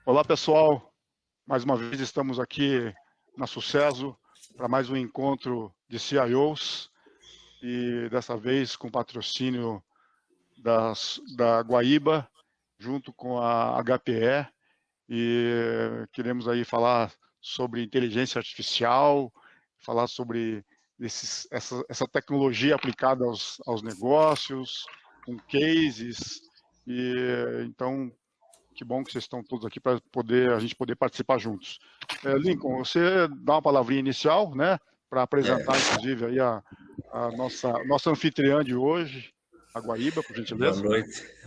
Olá, pessoal. Mais uma vez estamos aqui na Sucesso para mais um encontro de CIOs e dessa vez com patrocínio da Guaíba, junto com a HPE, e queremos aí falar sobre inteligência artificial, falar sobre essa tecnologia aplicada aos negócios, com cases, e então que bom que vocês estão todos aqui para a gente poder participar juntos. Lincoln, você dá uma palavrinha inicial, né, para apresentar, inclusive, aí a nossa anfitriã de hoje, a Guaíba, por gentileza.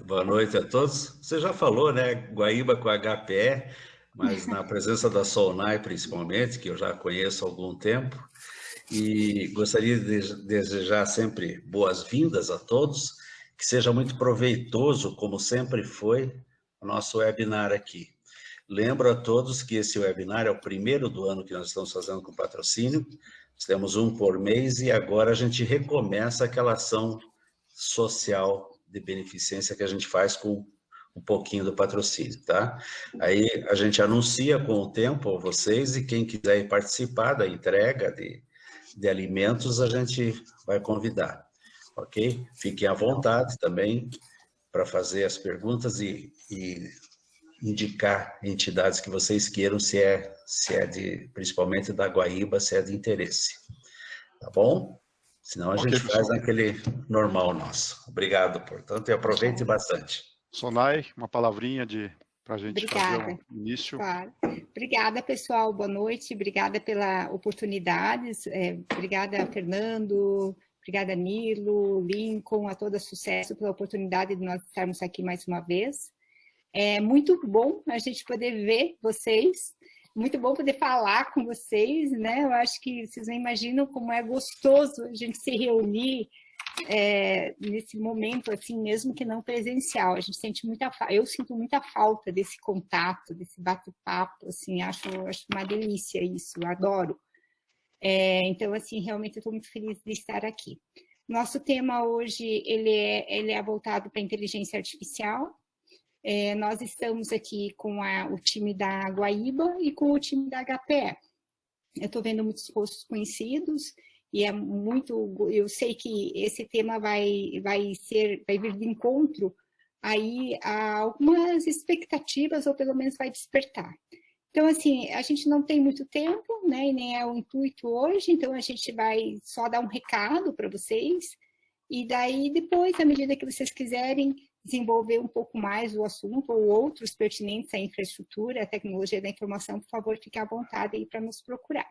Boa noite a todos. Você já falou, né, Guaíba com HPE, mas na presença da Solnai, principalmente, que eu já conheço há algum tempo, e gostaria de desejar sempre boas-vindas a todos, que seja muito proveitoso, como sempre foi, o nosso webinar aqui. Lembro a todos que esse webinar é o primeiro do ano que nós estamos fazendo com patrocínio, nós temos um por mês e agora a gente recomeça aquela ação social de beneficência que a gente faz com um pouquinho do patrocínio, tá? Aí a gente anuncia com o tempo a vocês e quem quiser participar da entrega de alimentos, a gente vai convidar, ok? Fiquem à vontade também para fazer as perguntas e indicar entidades que vocês queiram, se é principalmente da Guaíba, se é de interesse, tá bom? Senão a gente faz aquele normal nosso. Obrigado, portanto, e aproveite bastante. Sonai, uma palavrinha para a gente fazer o início. Claro. Obrigada, pessoal. Boa noite. Obrigada pela oportunidade. Obrigada, Fernando. Obrigada, Nilo, Lincoln, a toda Sucesso pela oportunidade de nós estarmos aqui mais uma vez. É muito bom a gente poder ver vocês, muito bom poder falar com vocês, né? Eu acho que vocês não imaginam como é gostoso a gente se reunir nesse momento, assim, mesmo que não presencial. A gente sente eu sinto muita falta desse contato, desse bate-papo, assim, acho uma delícia isso, eu adoro. Então, assim, realmente eu estou muito feliz de estar aqui. Nosso tema hoje, ele é voltado para a inteligência artificial. Nós estamos aqui com o time da Guaíba e com o time da HPE. Eu estou vendo muitos rostos conhecidos e eu sei que esse tema vai vir de encontro aí a algumas expectativas, ou pelo menos vai despertar. Então, assim, a gente não tem muito tempo, né, e nem é o intuito hoje, então a gente vai só dar um recado para vocês, e daí depois, à medida que vocês quiserem desenvolver um pouco mais o assunto, ou outros pertinentes à infraestrutura, à tecnologia da informação, por favor, fique à vontade aí para nos procurar.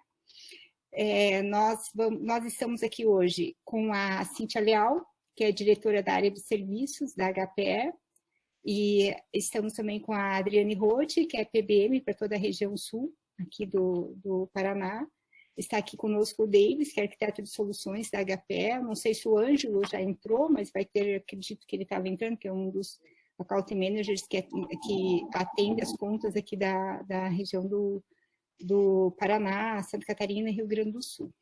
Nós estamos aqui hoje com a Cíntia Leal, que é diretora da área de serviços da HPE, e estamos também com a Adriane Roth, que é PBM para toda a região sul, aqui do Paraná. Está aqui conosco o Davis, que é arquiteto de soluções da HPE. Não sei se o Ângelo já entrou, mas vai ter, acredito que ele estava entrando, que é um dos account managers que atende as contas aqui da região do Paraná, Santa Catarina e Rio Grande do Sul.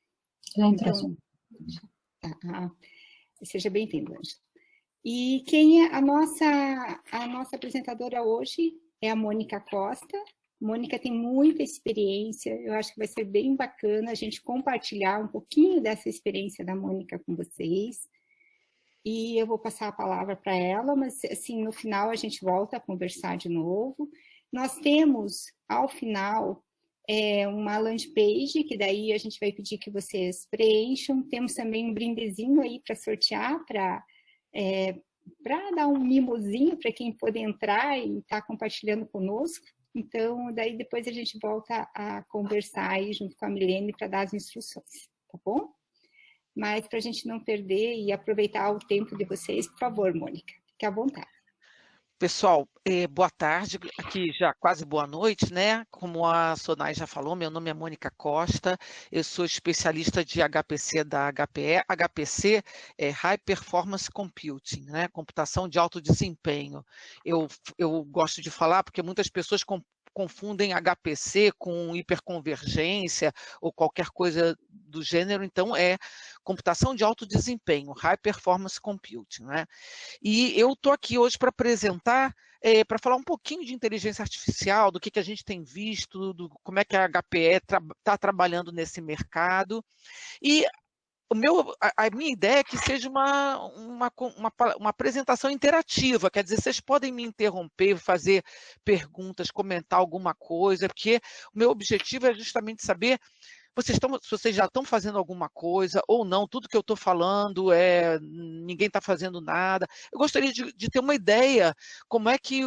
Já entrou. Então, seja bem-vindo, Ângelo. E quem é a nossa apresentadora hoje é a Mônica Costa. Mônica tem muita experiência, eu acho que vai ser bem bacana a gente compartilhar um pouquinho dessa experiência da Mônica com vocês. E eu vou passar a palavra para ela, mas assim, no final a gente volta a conversar de novo. Nós temos, ao final, uma landing page, que daí a gente vai pedir que vocês preencham. Temos também um brindezinho aí para sortear, para dar um mimosinho para quem poder entrar e estar compartilhando conosco. Então, daí depois a gente volta a conversar aí junto com a Milene para dar as instruções, tá bom? Mas para a gente não perder e aproveitar o tempo de vocês, por favor, Mônica, fique à vontade. Pessoal, boa tarde, aqui já quase boa noite, né? Como a Sonai já falou, meu nome é Mônica Costa, eu sou especialista de HPC da HPE. HPC é High Performance Computing, né? Computação de alto desempenho. Eu gosto de falar porque muitas pessoas confundem HPC com hiperconvergência ou qualquer coisa do gênero, então é computação de alto desempenho, High Performance Computing, né? E eu estou aqui hoje para apresentar, para falar um pouquinho de inteligência artificial, do que a gente tem visto, como é que a HPE está trabalhando nesse mercado. E a minha ideia é que seja uma apresentação interativa, quer dizer, vocês podem me interromper, fazer perguntas, comentar alguma coisa, porque o meu objetivo é justamente saber se vocês já estão fazendo alguma coisa ou não, tudo que eu estou falando ninguém está fazendo nada. Eu gostaria de ter uma ideia como é que,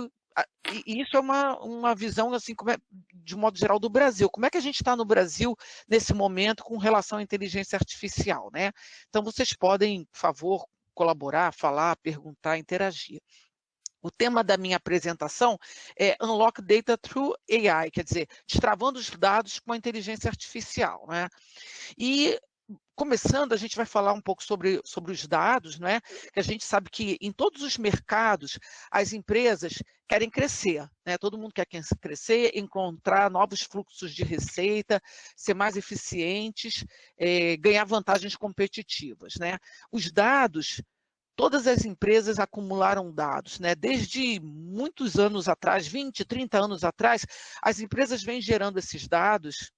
e isso é uma visão, assim, de modo geral, do Brasil. Como é que a gente está no Brasil nesse momento com relação à inteligência artificial, né? Então, vocês podem, por favor, colaborar, falar, perguntar, interagir. O tema da minha apresentação é Unlock Data Through AI, quer dizer, destravando os dados com a inteligência artificial, né? E, começando, a gente vai falar um pouco sobre os dados, né? Que a gente sabe que em todos os mercados as empresas querem crescer, né? Todo mundo quer crescer, encontrar novos fluxos de receita, ser mais eficientes, ganhar vantagens competitivas, né? Os dados, todas as empresas acumularam dados, né? Desde muitos anos atrás, 20, 30 anos atrás, as empresas vêm gerando esses dados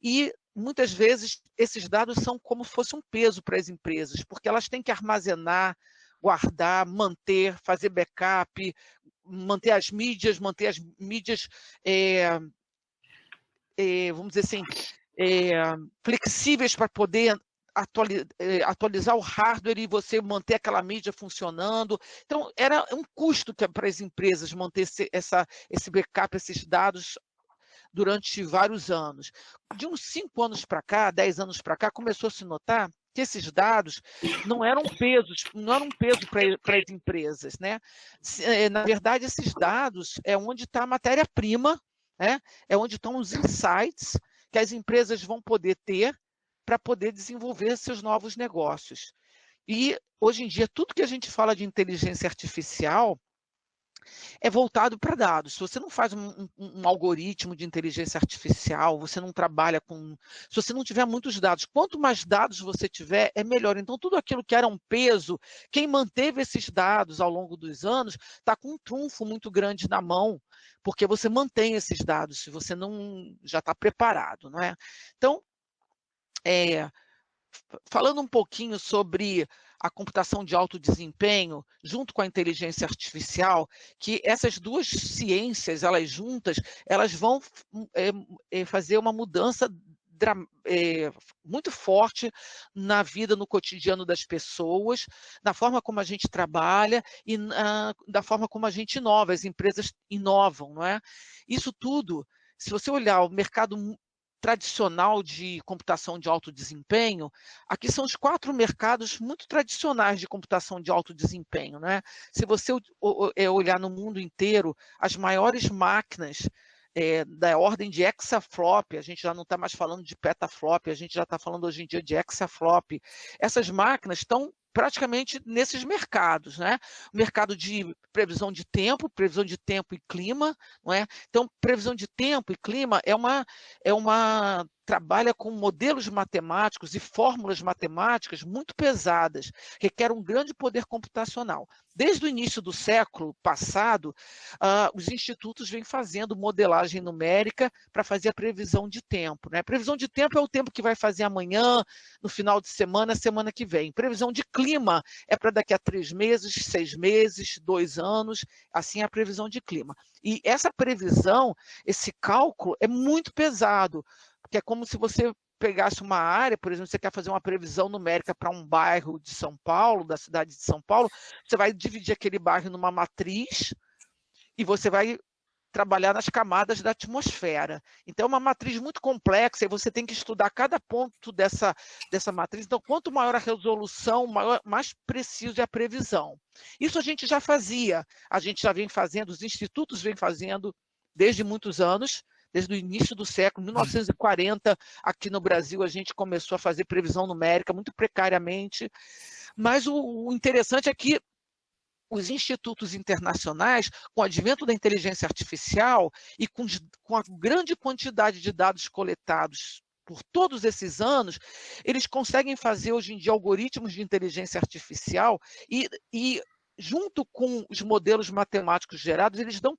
e muitas vezes esses dados são como se fosse um peso para as empresas, porque elas têm que armazenar, guardar, manter, fazer backup, manter as mídias, vamos dizer assim, flexíveis para poder atualizar o hardware e você manter aquela mídia funcionando. Então, era um custo para as empresas manter esse backup, esses dados durante vários anos. De uns 5 anos para cá, 10 anos para cá, começou a se notar que esses dados não eram um peso para as empresas, né? Na verdade, esses dados é onde está a matéria-prima, né? É onde estão os insights que as empresas vão poder ter para poder desenvolver seus novos negócios. E, hoje em dia, tudo que a gente fala de inteligência artificial é voltado para dados. Se você não faz um algoritmo de inteligência artificial, você não trabalha com... Se você não tiver muitos dados, quanto mais dados você tiver, é melhor. Então, tudo aquilo que era um peso, quem manteve esses dados ao longo dos anos, está com um trunfo muito grande na mão, porque você mantém esses dados, se você não já está preparado, não é? Então, falando um pouquinho sobre a computação de alto desempenho, junto com a inteligência artificial, que essas duas ciências, elas juntas, elas vão fazer uma mudança muito forte na vida, no cotidiano das pessoas, na forma como a gente trabalha e da forma como a gente inova, as empresas inovam, não é? Isso tudo, se você olhar o mercado tradicional de computação de alto desempenho, aqui são os 4 mercados muito tradicionais de computação de alto desempenho, né? Se você olhar no mundo inteiro, as maiores máquinas da ordem de exaflop, a gente já não está mais falando de petaflop, a gente já está falando hoje em dia de exaflop. Essas máquinas estão praticamente nesses mercados, né? O mercado de previsão de tempo e clima, não é? Então, previsão de tempo e clima trabalha com modelos matemáticos e fórmulas matemáticas muito pesadas, requer um grande poder computacional. Desde o início do século passado, os institutos vêm fazendo modelagem numérica para fazer a previsão de tempo, né? Previsão de tempo é o tempo que vai fazer amanhã, no final de semana, semana que vem. Previsão de clima é para daqui a 3 meses, 6 meses, 2 anos, assim é a previsão de clima. E essa previsão, esse cálculo é muito pesado, porque é como se você pegasse uma área, por exemplo, você quer fazer uma previsão numérica para um bairro de São Paulo, da cidade de São Paulo, você vai dividir aquele bairro numa matriz e você vai trabalhar nas camadas da atmosfera. Então, é uma matriz muito complexa e você tem que estudar cada ponto dessa matriz. Então, quanto maior a resolução, mais preciso é a previsão. Isso a gente já fazia, a gente já vem fazendo, os institutos vêm fazendo desde muitos anos, desde o início do século, 1940, aqui no Brasil, a gente começou a fazer previsão numérica muito precariamente, mas o interessante é que os institutos internacionais, com o advento da inteligência artificial e com a grande quantidade de dados coletados por todos esses anos, eles conseguem fazer hoje em dia algoritmos de inteligência artificial e junto com os modelos matemáticos gerados, eles dão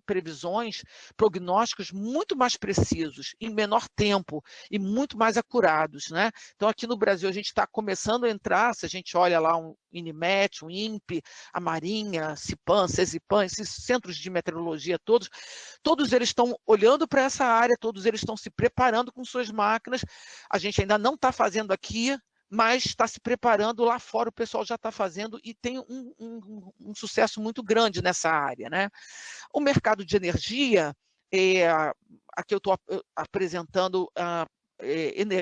previsões, prognósticos muito mais precisos, em menor tempo e muito mais acurados, né? Então, aqui no Brasil, a gente está começando a entrar, se a gente olha lá um INMET, um INPE, a Marinha, CIPAM, CESIPAM, esses centros de meteorologia todos eles estão olhando para essa área, todos eles estão se preparando com suas máquinas. A gente ainda não está fazendo aqui, mas está se preparando lá fora, o pessoal já está fazendo e tem um sucesso muito grande nessa área, né? O mercado de energia, aqui eu estou apresentando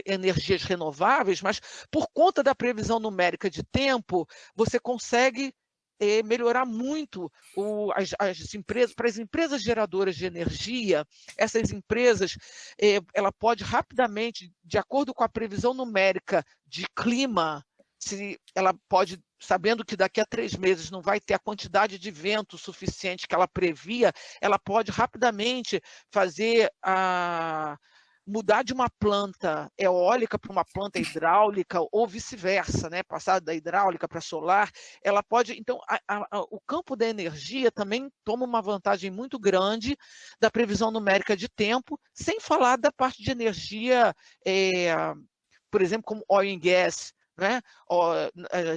energias renováveis, mas por conta da previsão numérica de tempo, você consegue melhorar muito as empresas, para as empresas geradoras de energia, essas empresas, ela pode rapidamente, de acordo com a previsão numérica de clima, se ela pode, sabendo que daqui a 3 meses não vai ter a quantidade de vento suficiente que ela previa, ela pode rapidamente fazer mudar de uma planta eólica para uma planta hidráulica ou vice-versa, né? Passar da hidráulica para solar, ela pode... Então, o campo da energia também toma uma vantagem muito grande da previsão numérica de tempo, sem falar da parte de energia, por exemplo, como oil and gas, né?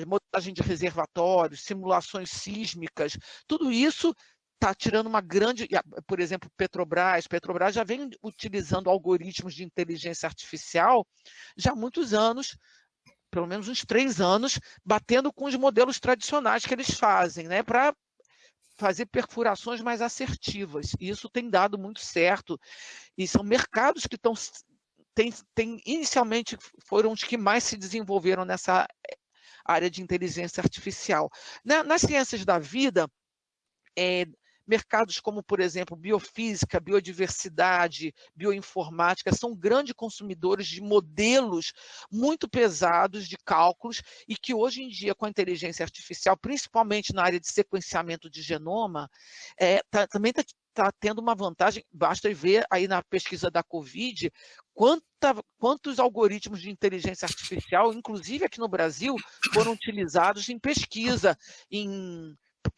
Montagem de reservatórios, simulações sísmicas, tudo isso está tirando uma grande... Por exemplo, Petrobras já vem utilizando algoritmos de inteligência artificial já há muitos anos, pelo menos uns 3 anos, batendo com os modelos tradicionais que eles fazem, né, para fazer perfurações mais assertivas. E isso tem dado muito certo. E são mercados que inicialmente foram os que mais se desenvolveram nessa área de inteligência artificial. Nas ciências da vida, mercados como, por exemplo, biofísica, biodiversidade, bioinformática, são grandes consumidores de modelos muito pesados de cálculos e que hoje em dia, com a inteligência artificial, principalmente na área de sequenciamento de genoma, também está tendo uma vantagem. Basta ver aí na pesquisa da Covid quantos algoritmos de inteligência artificial, inclusive aqui no Brasil, foram utilizados em pesquisa,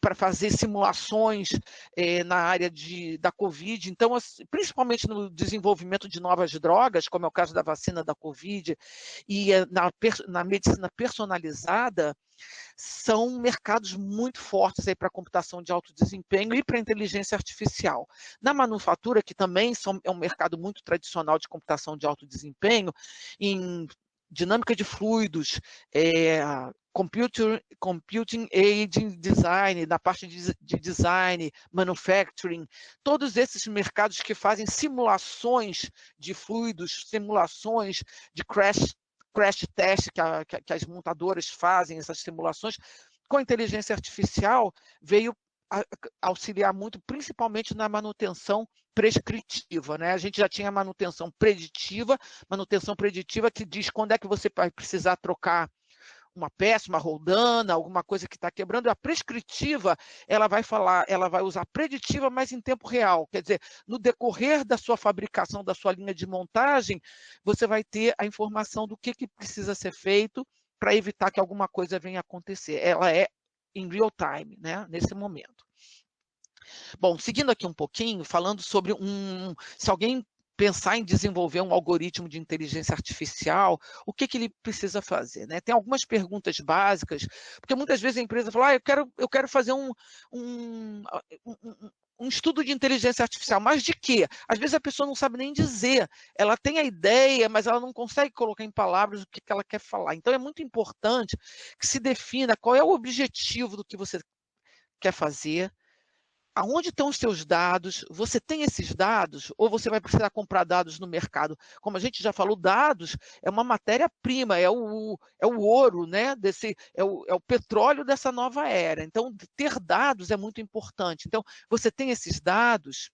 para fazer simulações na área da Covid. Então, principalmente no desenvolvimento de novas drogas, como é o caso da vacina da Covid, e na medicina personalizada, são mercados muito fortes para a computação de alto desempenho e para a inteligência artificial. Na manufatura, que também é um mercado muito tradicional de computação de alto desempenho, em dinâmica de fluidos, computing aid design, na parte de design, manufacturing, todos esses mercados que fazem simulações de fluidos, simulações de crash test, que as montadoras fazem, essas simulações, com a inteligência artificial, veio auxiliar muito, principalmente na manutenção prescritiva, né? A gente já tinha manutenção preditiva que diz quando é que você vai precisar trocar uma peça, uma roldana, alguma coisa que está quebrando. A prescritiva, ela vai usar preditiva, mas em tempo real. Quer dizer, no decorrer da sua fabricação, da sua linha de montagem, você vai ter a informação do que precisa ser feito para evitar que alguma coisa venha a acontecer. Ela é em real time, né, nesse momento. Bom, seguindo aqui um pouquinho, falando sobre se alguém pensar em desenvolver um algoritmo de inteligência artificial, o que ele precisa fazer, né? Tem algumas perguntas básicas, porque muitas vezes a empresa fala, eu quero fazer um estudo de inteligência artificial, mas de quê? Às vezes a pessoa não sabe nem dizer, ela tem a ideia, mas ela não consegue colocar em palavras o que ela quer falar. Então é muito importante que se defina qual é o objetivo do que você quer fazer, aonde estão os seus dados, você tem esses dados ou você vai precisar comprar dados no mercado? Como a gente já falou, dados é uma matéria-prima, é o ouro, né? É o petróleo dessa nova era. Então, ter dados é muito importante. Então, você tem esses dados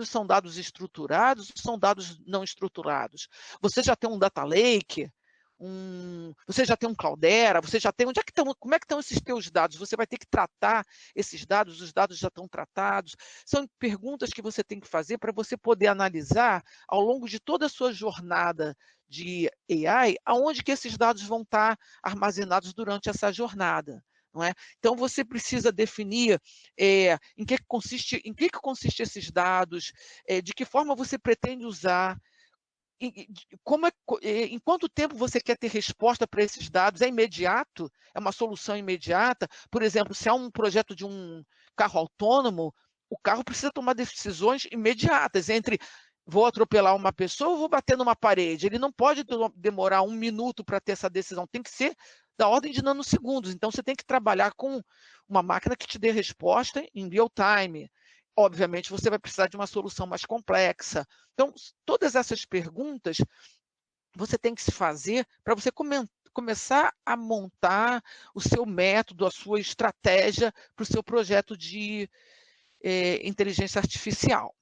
são dados estruturados ou são dados não estruturados? Você já tem um data lake, você já tem um Cloudera, você já tem, como é que estão esses teus dados? Você vai ter que tratar esses dados, os dados já estão tratados. São perguntas que você tem que fazer para você poder analisar ao longo de toda a sua jornada de AI, aonde que esses dados vão estar armazenados durante essa jornada. Não é? Então, você precisa definir em que consiste esses dados, de que forma você pretende usar, em quanto tempo você quer ter resposta para esses dados? É imediato? É uma solução imediata? Por exemplo, se é um projeto de um carro autônomo, o carro precisa tomar decisões imediatas entre vou atropelar uma pessoa ou vou bater numa parede. Ele não pode demorar 1 minuto para ter essa decisão, tem que ser da ordem de nanosegundos. Então, você tem que trabalhar com uma máquina que te dê resposta em real time. Obviamente, você vai precisar de uma solução mais complexa. Então, todas essas perguntas você tem que se fazer para você começar a montar o seu método, a sua estratégia para o seu projeto de inteligência artificial.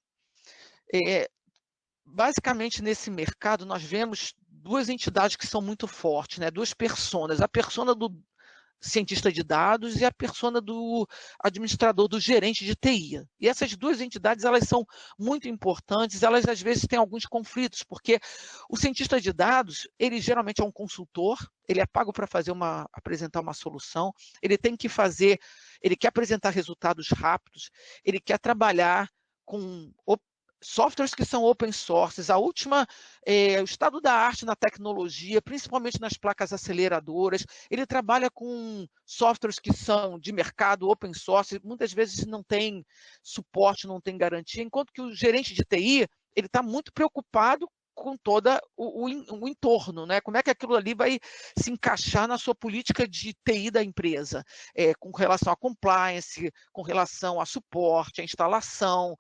Basicamente, nesse mercado, nós vemos 2 entidades que são muito fortes, né? 2 personas. A persona do cientista de dados e a persona do administrador, do gerente de TI. E essas 2 entidades, elas são muito importantes, elas às vezes têm alguns conflitos, porque o cientista de dados, ele geralmente é um consultor, ele é pago para apresentar uma solução, ele quer apresentar resultados rápidos, ele quer trabalhar com softwares que são open sources, o estado da arte na tecnologia, principalmente nas placas aceleradoras, ele trabalha com softwares que são de mercado open source, muitas vezes não tem suporte, não tem garantia, enquanto que o gerente de TI, ele está muito preocupado com todo o entorno, né? Como é que aquilo ali vai se encaixar na sua política de TI da empresa, com relação a compliance, com relação a suporte, a instalação,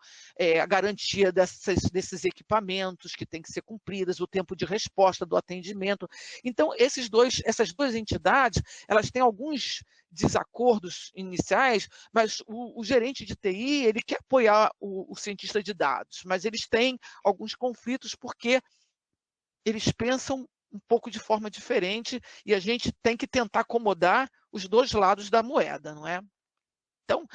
a garantia desses equipamentos que têm que ser cumpridas, o tempo de resposta do atendimento. Então, essas 2 entidades, elas têm alguns desacordos iniciais, mas o gerente de TI, ele quer apoiar o cientista de dados, mas eles têm alguns conflitos porque eles pensam um pouco de forma diferente e a gente tem que tentar acomodar os 2 lados da moeda, não é? Então,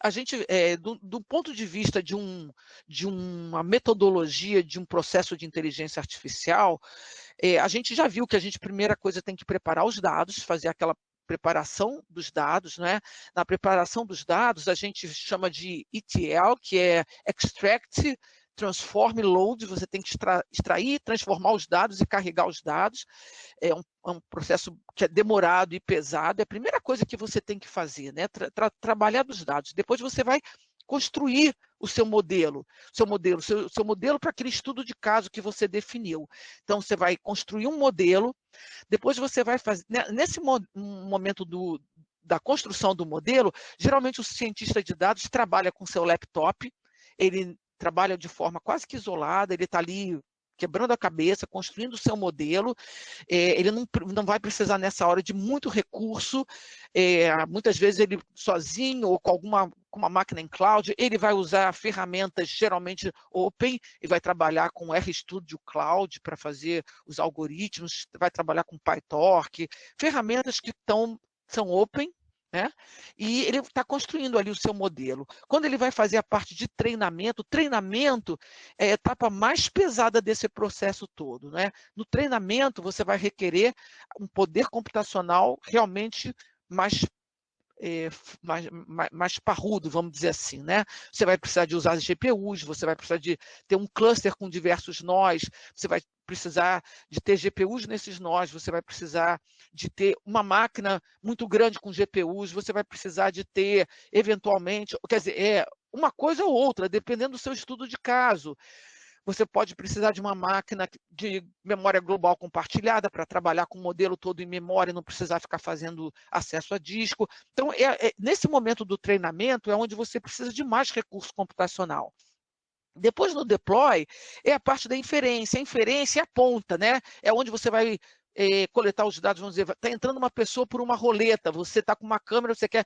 a gente, do ponto de vista de uma metodologia, de um processo de inteligência artificial, a gente já viu que primeira coisa, tem que preparar os dados, fazer aquela preparação dos dados, né? Na preparação dos dados, a gente chama de ETL, que é Extract, Transform, Load, você tem que extrair, transformar os dados e carregar os dados. É um processo que é demorado e pesado. É a primeira coisa que você tem que fazer, né? Trabalhar dos dados. Depois você vai construir o seu modelo para aquele estudo de caso que você definiu. Então, você vai construir um modelo, depois você vai fazer, nesse momento da construção do modelo, geralmente o cientista de dados trabalha com seu laptop, ele trabalha de forma quase que isolada, ele está ali quebrando a cabeça, construindo o seu modelo, ele não vai precisar nessa hora de muito recurso, muitas vezes ele sozinho ou com uma máquina em cloud, ele vai usar ferramentas geralmente open, e vai trabalhar com RStudio Cloud para fazer os algoritmos, vai trabalhar com PyTorch, ferramentas que são open, né? E ele está construindo ali o seu modelo. Quando ele vai fazer a parte de treinamento, treinamento é a etapa mais pesada desse processo todo, né? No treinamento, você vai requerer um poder computacional realmente mais parrudo, vamos dizer assim, né? Você vai precisar de usar GPUs, você vai precisar de ter um cluster com diversos nós, você vai precisar de ter GPUs nesses nós, você vai precisar de ter uma máquina muito grande com GPUs, você vai precisar de ter, eventualmente, quer dizer, uma coisa ou outra, dependendo do seu estudo de caso. Você pode precisar de uma máquina de memória global compartilhada para trabalhar com o modelo todo em memória, não precisar ficar fazendo acesso a disco. Então, nesse momento do treinamento é onde você precisa de mais recurso computacional. Depois, no deploy, é a parte da inferência. A inferência é a ponta, né? É onde você vai coletar os dados, vamos dizer, está entrando uma pessoa por uma roleta, você está com uma câmera, você quer...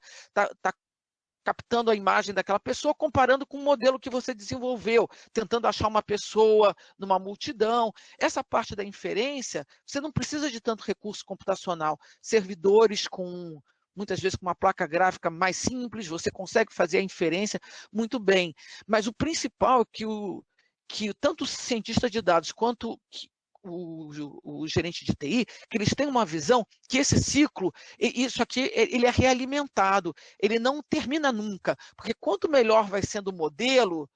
Tá captando a imagem daquela pessoa, comparando com o modelo que você desenvolveu, tentando achar uma pessoa numa multidão. Essa parte da inferência, você não precisa de tanto recurso computacional. Servidores muitas vezes com uma placa gráfica mais simples, você consegue fazer a inferência muito bem. Mas o principal é que tanto o cientista de dados quanto o gerente de TI, que eles têm uma visão que esse ciclo, isso aqui, ele é realimentado, ele não termina nunca, porque quanto melhor vai sendo o modelo,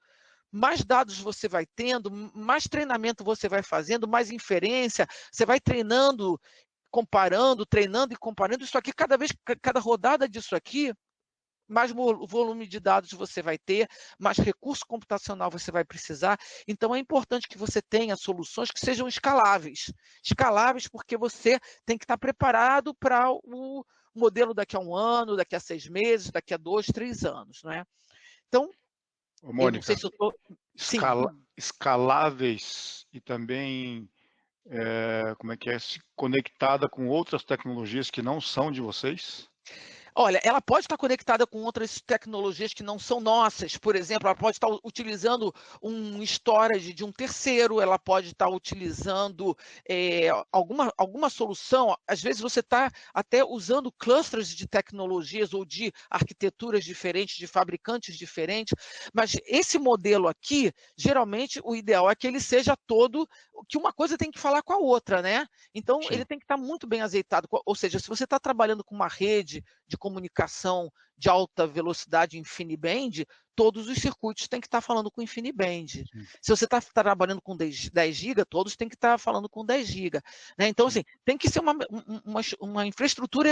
mais dados você vai tendo, mais treinamento você vai fazendo, mais inferência, você vai treinando, comparando, treinando e comparando. Isso aqui, cada rodada disso aqui, mais volume de dados você vai ter, mais recurso computacional você vai precisar. Então, é importante que você tenha soluções que sejam escaláveis. Escaláveis porque você tem que estar preparado para o modelo daqui a 1 ano, daqui a 6 meses, daqui a 2, 3 anos. Não é? Então, Mônica, eu não sei se eu estou... escaláveis e também, como é que é, conectada com outras tecnologias que não são de vocês? Olha, ela pode estar conectada com outras tecnologias que não são nossas. Por exemplo, ela pode estar utilizando um storage de um terceiro, ela pode estar utilizando alguma solução. Às vezes você está até usando clusters de tecnologias ou de arquiteturas diferentes, de fabricantes diferentes, mas esse modelo aqui, geralmente, o ideal é que ele seja todo, que uma coisa tem que falar com a outra, né? Então, Sim. ele tem que estar muito bem azeitado. Ou seja, se você está trabalhando com uma rede de comunicação de alta velocidade InfiniBand, todos os circuitos têm que estar falando com InfiniBand. Sim. Se você está trabalhando com 10 GB, todos têm que estar falando com 10 GB. Né? Então, assim, tem que ser uma infraestrutura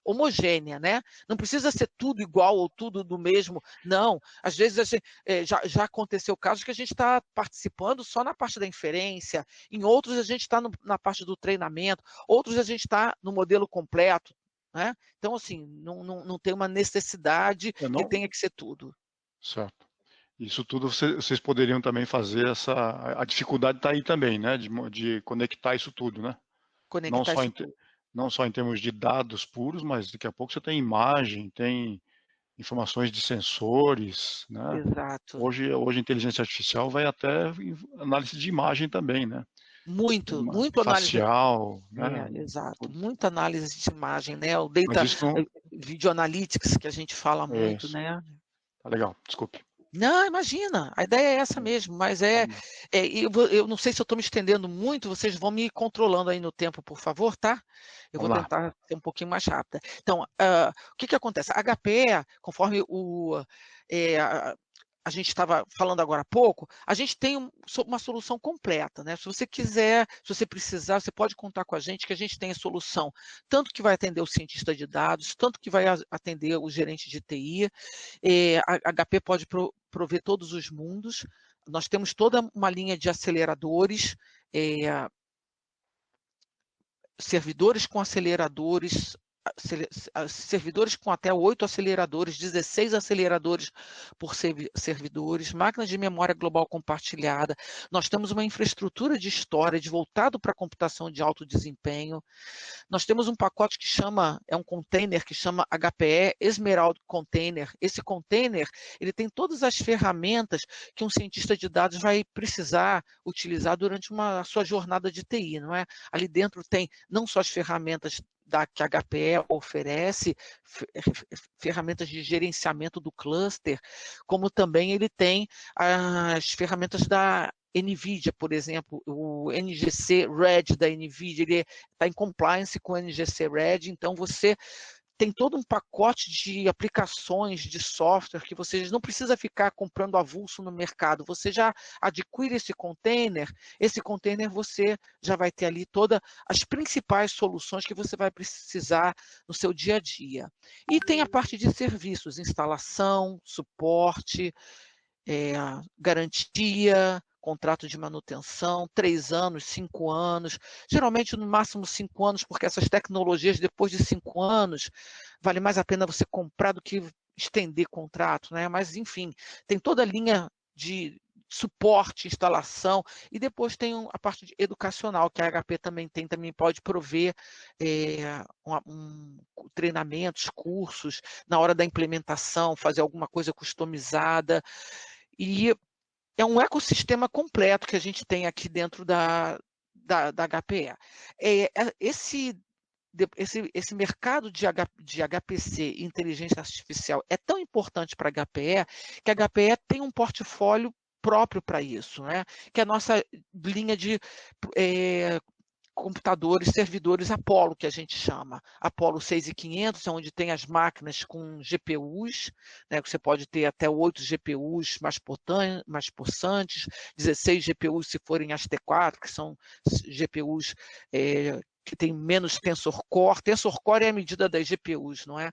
homogênea, né? Não precisa ser tudo igual ou tudo do mesmo, não. Às vezes, já aconteceu casos que a gente está participando só na parte da inferência, em outros a gente está na parte do treinamento, outros a gente está no modelo completo. Né? Então, assim, não tem uma necessidade que tenha que ser tudo. Certo. Isso tudo vocês poderiam também fazer a dificuldade está aí também, né? De conectar isso tudo, né? Conectar isso tudo. Não só em termos de dados puros, mas daqui a pouco você tem imagem, tem informações de sensores, né? Exato. Hoje a inteligência artificial vai até análise de imagem também, né? Muito facial, análise. Né? Exato, muita análise de imagem, né? O data video analytics que a gente fala muito, né? Tá legal, desculpe. Não, imagina, a ideia é essa mesmo, mas eu não sei se eu estou me estendendo muito, vocês vão me controlando aí no tempo, por favor, tá? Eu vou tentar ser um pouquinho mais rápida. Então, o que acontece? A HPE, conforme a gente estava falando agora há pouco, a gente tem uma solução completa, né? Se você quiser, se você precisar, você pode contar com a gente, que a gente tem a solução, tanto que vai atender o cientista de dados, tanto que vai atender o gerente de TI, a HP pode prover todos os mundos, nós temos toda uma linha de aceleradores, servidores com aceleradores, servidores com até 8 aceleradores, 16 aceleradores por servidores, máquinas de memória global compartilhada. Nós temos uma infraestrutura de storage voltado para a computação de alto desempenho. Nós temos um pacote que é um container que chama HPE Emerald Container. Esse container, ele tem todas as ferramentas que um cientista de dados vai precisar utilizar durante a sua jornada de TI, não é? Ali dentro tem não só as ferramentas que a HPE oferece, ferramentas de gerenciamento do cluster, como também ele tem as ferramentas da NVIDIA, por exemplo, o NGC Red da NVIDIA, ele está em compliance com o NGC Red, então você tem todo um pacote de aplicações, de software, que você não precisa ficar comprando avulso no mercado, você já adquire esse container você já vai ter ali todas as principais soluções que você vai precisar no seu dia a dia. E tem a parte de serviços, instalação, suporte, garantia, contrato de manutenção, 3 anos, 5 anos, geralmente no máximo 5 anos, porque essas tecnologias, depois de 5 anos, vale mais a pena você comprar do que estender contrato, né? Mas, enfim, tem toda a linha de suporte, instalação, e depois tem a parte educacional, que a HP também pode prover treinamentos, cursos, na hora da implementação, fazer alguma coisa customizada, e é um ecossistema completo que a gente tem aqui dentro da HPE. Esse mercado de HPC, inteligência artificial, é tão importante para a HPE, que a HPE tem um portfólio próprio para isso, né? Que é a nossa linha de computadores, servidores Apollo, que a gente chama. Apollo 6500, onde tem as máquinas com GPUs, né, que você pode ter até 8 GPUs mais possantes, 16 GPUs se forem as T4, que são GPUs que tem menos Tensor Core. Tensor Core é a medida das GPUs, não é?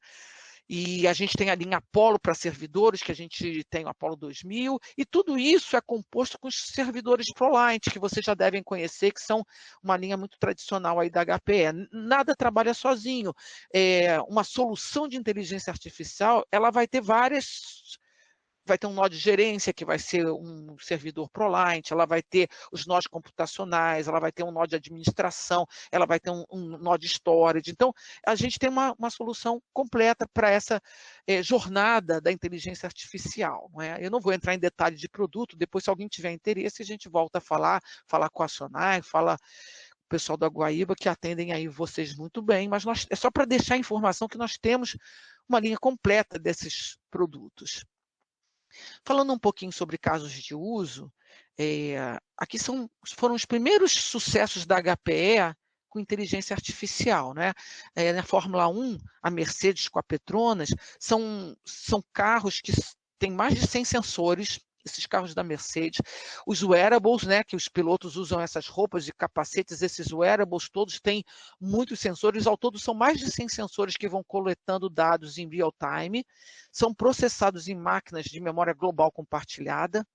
E a gente tem a linha Apollo para servidores, que a gente tem o Apollo 2000, e tudo isso é composto com os servidores ProLiant, que vocês já devem conhecer, que são uma linha muito tradicional aí da HPE. Nada trabalha sozinho. Uma solução de inteligência artificial, ela vai ter vai ter um nó de gerência, que vai ser um servidor ProLiant, ela vai ter os nós computacionais, ela vai ter um nó de administração, ela vai ter um nó de storage. Então, a gente tem uma solução completa para essa jornada da inteligência artificial. Não é? Eu não vou entrar em detalhe de produto, depois, se alguém tiver interesse, a gente volta a falar com a Sonai, fala o pessoal da Guaíba, que atendem aí vocês muito bem, mas é só para deixar a informação que nós temos uma linha completa desses produtos. Falando um pouquinho sobre casos de uso, aqui foram os primeiros sucessos da HPE com inteligência artificial, né? Na Fórmula 1, a Mercedes com a Petronas, são carros que têm mais de 100 sensores, esses carros da Mercedes. Os wearables, né, que os pilotos usam essas roupas e capacetes, esses wearables todos têm muitos sensores, ao todo são mais de 100 sensores que vão coletando dados em real time, são processados em máquinas de memória global compartilhada,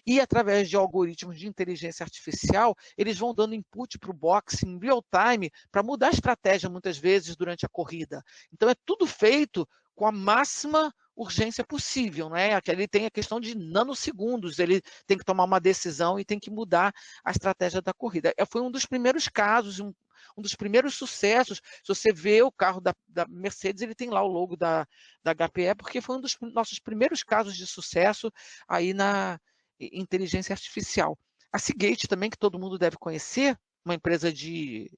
e através de algoritmos de inteligência artificial, eles vão dando input para o box em real time para mudar a estratégia, muitas vezes, durante a corrida. Então, é tudo feito com a máxima urgência possível, né? Ele tem a questão de nanosegundos, ele tem que tomar uma decisão e tem que mudar a estratégia da corrida. Foi um dos primeiros casos, um dos primeiros sucessos. Se você vê o carro da Mercedes, ele tem lá o logo da HPE, porque foi um dos nossos primeiros casos de sucesso aí na inteligência artificial. A Seagate também, que todo mundo deve conhecer, uma empresa de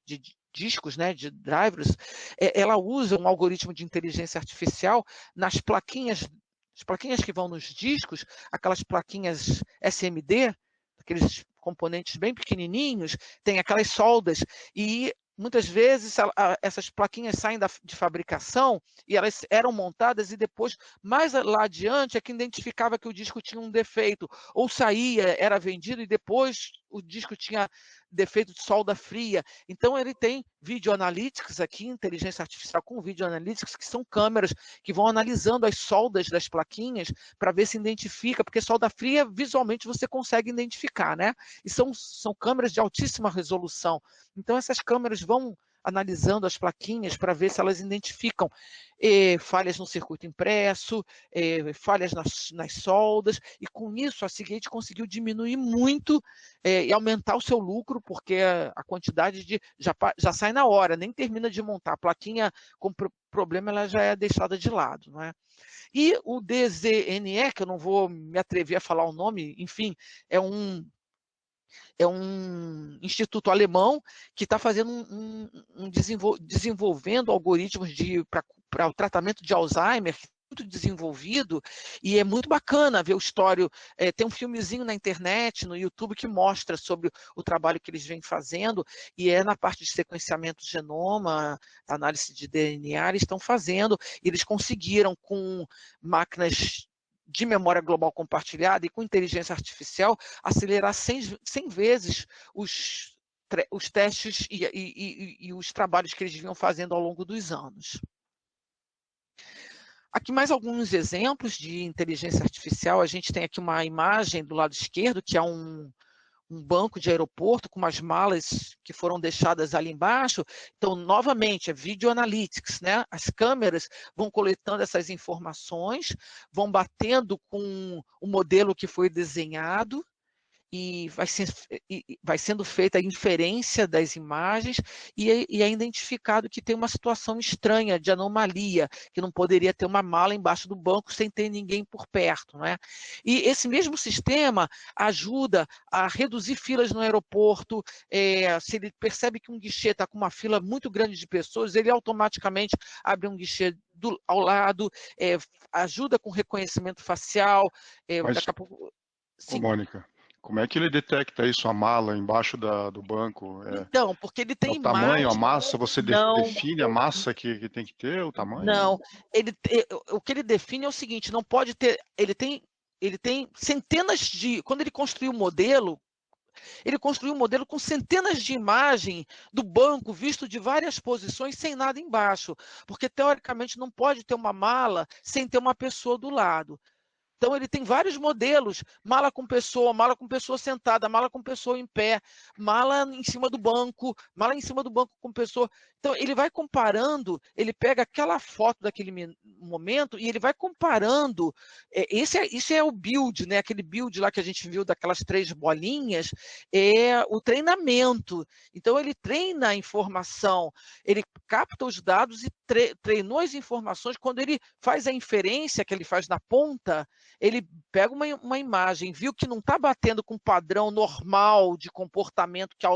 discos, né, de drivers, ela usa um algoritmo de inteligência artificial nas plaquinhas, as plaquinhas que vão nos discos, aquelas plaquinhas SMD, aqueles componentes bem pequenininhos, tem aquelas soldas, e muitas vezes essas plaquinhas saem de fabricação e elas eram montadas e depois, mais lá adiante, é que identificava que o disco tinha um defeito, ou saía, era vendido e depois o disco tinha defeito de solda fria. Então, ele tem Video Analytics aqui, inteligência artificial com Video Analytics, que são câmeras que vão analisando as soldas das plaquinhas para ver se identifica, porque solda fria, visualmente, você consegue identificar, né? E são câmeras de altíssima resolução. Então, essas câmeras vão analisando as plaquinhas para ver se elas identificam falhas no circuito impresso, falhas nas soldas, e com isso a Seagate conseguiu diminuir muito e aumentar o seu lucro, porque a quantidade já sai na hora, nem termina de montar. A plaquinha com problema ela já é deixada de lado, não é? E o DZNE, que eu não vou me atrever a falar o nome, enfim, é um instituto alemão que está fazendo desenvolvendo algoritmos para o tratamento de Alzheimer, muito desenvolvido, e é muito bacana ver o histórico. Tem um filmezinho na internet, no YouTube, que mostra sobre o trabalho que eles vêm fazendo, e na parte de sequenciamento de genoma, análise de DNA, eles estão fazendo, e eles conseguiram, com máquinas de memória global compartilhada e com inteligência artificial, acelerar 100 vezes os testes e os trabalhos que eles vinham fazendo ao longo dos anos. Aqui mais alguns exemplos de inteligência artificial. A gente tem aqui uma imagem do lado esquerdo, que é um banco de aeroporto com umas malas que foram deixadas ali embaixo. Então, novamente, é Video Analytics, né? As câmeras vão coletando essas informações, vão batendo com o modelo que foi desenhado, e vai sendo feita a inferência das imagens e é identificado que tem uma situação estranha, de anomalia, que não poderia ter uma mala embaixo do banco sem ter ninguém por perto, não é? E esse mesmo sistema ajuda a reduzir filas no aeroporto. Se ele percebe que um guichê está com uma fila muito grande de pessoas, ele automaticamente abre um guichê ao lado, ajuda com reconhecimento facial, Mas, daqui a pouco... ô, Sim. Mônica, como é que ele detecta isso, a mala embaixo do banco? Então, porque ele É tem o tamanho, a imagem. massa, você Não, define a massa que tem que ter, o tamanho? não. O que ele define é o seguinte, não pode ter... Ele tem centenas de... Quando ele construiu o modelo, ele construiu um modelo com centenas de imagens do banco visto de várias posições sem nada embaixo, porque teoricamente não pode ter uma mala sem ter uma pessoa do lado. Então, ele tem vários modelos, mala com pessoa sentada, mala com pessoa em pé, mala em cima do banco com pessoa. Então, ele vai comparando, ele pega aquela foto daquele momento e ele vai comparando. Isso é o build, né? Aquele build lá que a gente viu daquelas 3 bolinhas, é o treinamento. Então, ele treina a informação, ele capta os dados e treinou as informações. Quando ele faz a inferência que ele faz na ponta, ele pega uma imagem, viu que não está batendo com o padrão normal de comportamento que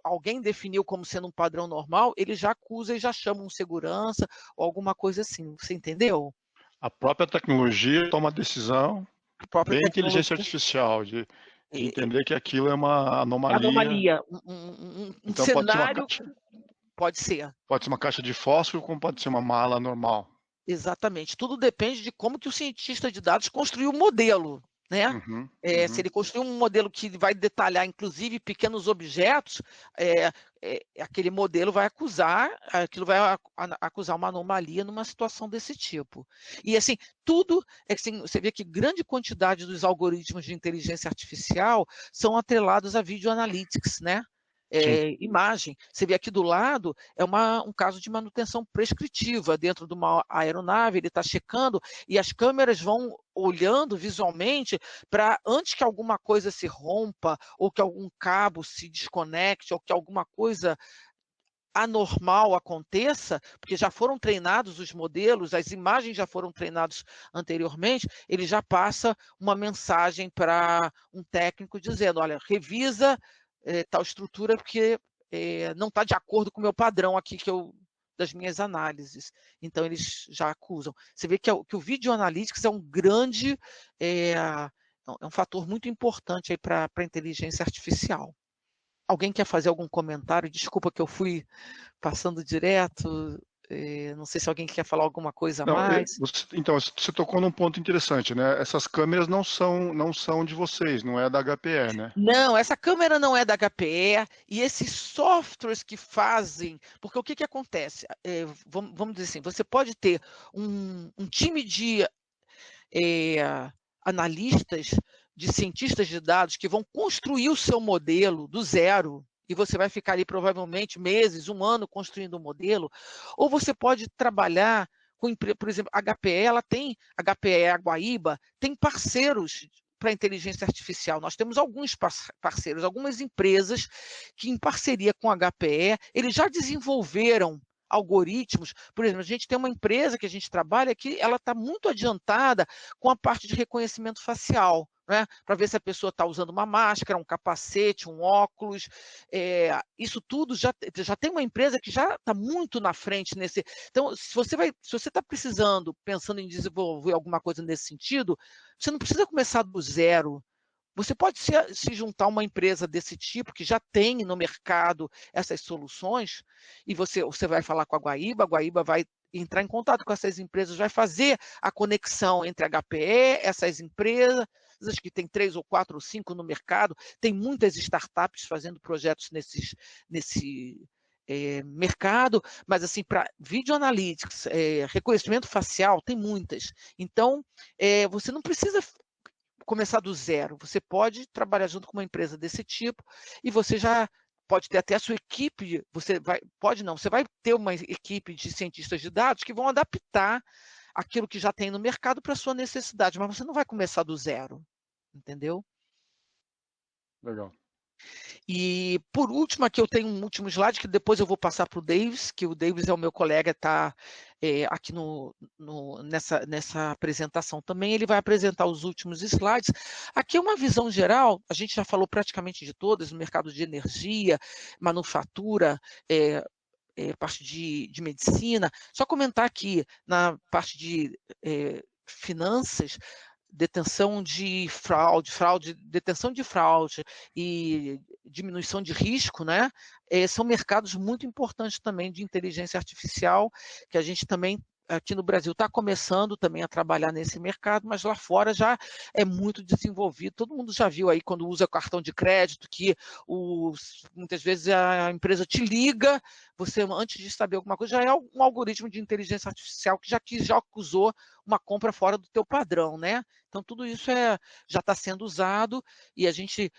alguém definiu como sendo um padrão normal, ele já acusa e já chama um segurança ou alguma coisa assim. Você entendeu? A própria tecnologia toma decisão, A própria bem tecnologia. inteligência artificial, de entender que aquilo é uma anomalia. Um Então cenário. Pode ser. Pode ser uma caixa de fósforo, como pode ser uma mala normal. Exatamente. Tudo depende de como que o cientista de dados construiu o modelo, né? Uhum. Se ele construiu um modelo que vai detalhar, inclusive, pequenos objetos, aquele modelo vai acusar uma anomalia numa situação desse tipo. E, assim, tudo, assim, você vê que grande quantidade dos algoritmos de inteligência artificial são atrelados a video analytics, né? Imagem. Você vê aqui do lado, é um caso de manutenção prescritiva dentro de uma aeronave, ele está checando e as câmeras vão olhando visualmente para, antes que alguma coisa se rompa, ou que algum cabo se desconecte, ou que alguma coisa anormal aconteça, porque já foram treinados os modelos, as imagens já foram treinadas anteriormente, ele já passa uma mensagem para um técnico dizendo, olha, revisa tal estrutura, porque não está de acordo com o meu padrão aqui das minhas análises. Então, eles já acusam. Você vê que o Video Analytics é um grande, é um fator muito importante para a inteligência artificial. Alguém quer fazer algum comentário? Desculpa que eu fui passando direto. Não sei se alguém quer falar alguma coisa a mais. Então, você tocou num ponto interessante, né? Essas câmeras não são de vocês, não é da HPE, né? Não, essa câmera não é da HPE, e esses softwares que fazem... Porque o que acontece? Vamos dizer assim, você pode ter um time de analistas, de cientistas de dados que vão construir o seu modelo do zero, e você vai ficar ali provavelmente meses, 1 ano construindo um modelo, ou você pode trabalhar com, por exemplo, a HPE, HPE Guaíba tem parceiros para a inteligência artificial. Nós temos alguns parceiros, algumas empresas que, em parceria com a HPE, eles já desenvolveram algoritmos. Por exemplo, a gente tem uma empresa que a gente trabalha que ela está muito adiantada com a parte de reconhecimento facial, né? Para ver se a pessoa está usando uma máscara, um capacete, um óculos. Isso tudo já tem uma empresa que já está muito na frente nesse. Então, se você está pensando em desenvolver alguma coisa nesse sentido, você não precisa começar do zero. Você pode se juntar a uma empresa desse tipo, que já tem no mercado essas soluções, e você vai falar com a Guaíba vai entrar em contato com essas empresas, vai fazer a conexão entre a HPE, essas empresas, que tem 3 ou 4 ou 5 no mercado, tem muitas startups fazendo projetos nesse mercado, mas assim, para video analytics, reconhecimento facial, tem muitas. Então, você não precisa começar do zero, você pode trabalhar junto com uma empresa desse tipo e você já pode ter até a sua equipe, você vai ter uma equipe de cientistas de dados que vão adaptar aquilo que já tem no mercado para a sua necessidade, mas você não vai começar do zero, entendeu? Legal. E, por último, aqui eu tenho um último slide, que depois eu vou passar para o Davis, que o Davis é o meu colega, está aqui nessa apresentação também. Ele vai apresentar os últimos slides. Aqui é uma visão geral, a gente já falou praticamente de todas, no mercado de energia, manufatura, parte de medicina. Só comentar aqui, na parte de finanças, detenção de fraude, detenção de fraude e diminuição de risco, né? São mercados muito importantes também de inteligência artificial, que a gente também aqui no Brasil está começando também a trabalhar nesse mercado, mas lá fora já é muito desenvolvido. Todo mundo já viu aí quando usa cartão de crédito que muitas vezes a empresa te liga, você antes de saber alguma coisa já é um algoritmo de inteligência artificial que já acusou uma compra fora do teu padrão, né? Então tudo isso já está sendo usado e a gente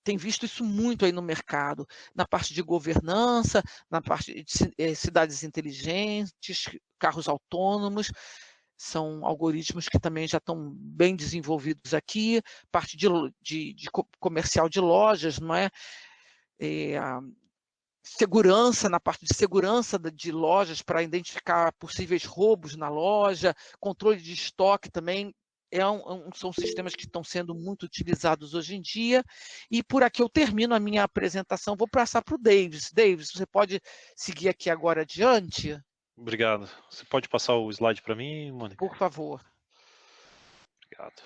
tem visto isso muito aí no mercado, na parte de governança, na parte de cidades inteligentes, carros autônomos, são algoritmos que também já estão bem desenvolvidos aqui, parte de comercial de lojas, não é? Segurança, na parte de segurança de lojas, para identificar possíveis roubos na loja, controle de estoque também, são sistemas que estão sendo muito utilizados hoje em dia. E por aqui eu termino a minha apresentação, vou passar para o Davis. Davis, você pode seguir aqui agora adiante? Obrigado. Você pode passar o slide para mim, Mônica? Por favor. Obrigado.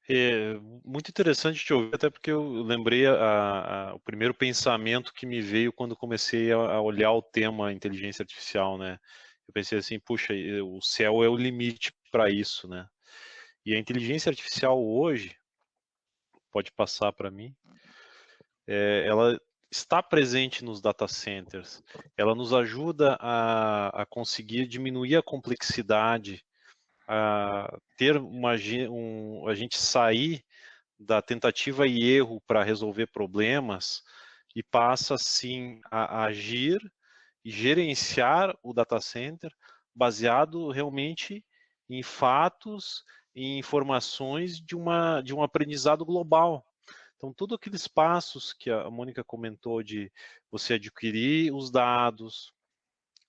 É muito interessante te ouvir, até porque eu lembrei o primeiro pensamento que me veio quando comecei a olhar o tema inteligência artificial, né? Eu pensei assim, puxa, o céu é o limite para isso, né? E a inteligência artificial hoje, pode passar para mim, ela está presente nos data centers, ela nos ajuda a conseguir diminuir a complexidade, a ter a gente sair da tentativa e erro para resolver problemas e passa sim a agir e gerenciar o data center baseado realmente em fatos e informações de um aprendizado global. Então, todos aqueles passos que a Mônica comentou de você adquirir os dados,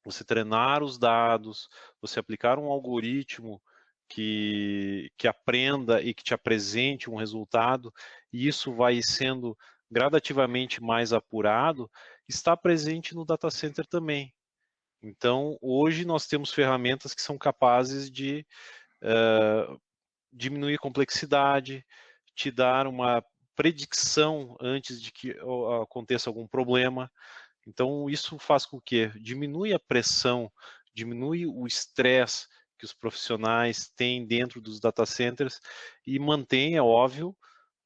você treinar os dados, você aplicar um algoritmo que aprenda e que te apresente um resultado, e isso vai sendo gradativamente mais apurado, está presente no data center também. Então, hoje nós temos ferramentas que são capazes de diminuir complexidade, te dar uma predição antes de que aconteça algum problema. Então, isso faz com que diminui a pressão, diminui o estresse que os profissionais têm dentro dos data centers e mantém, é óbvio,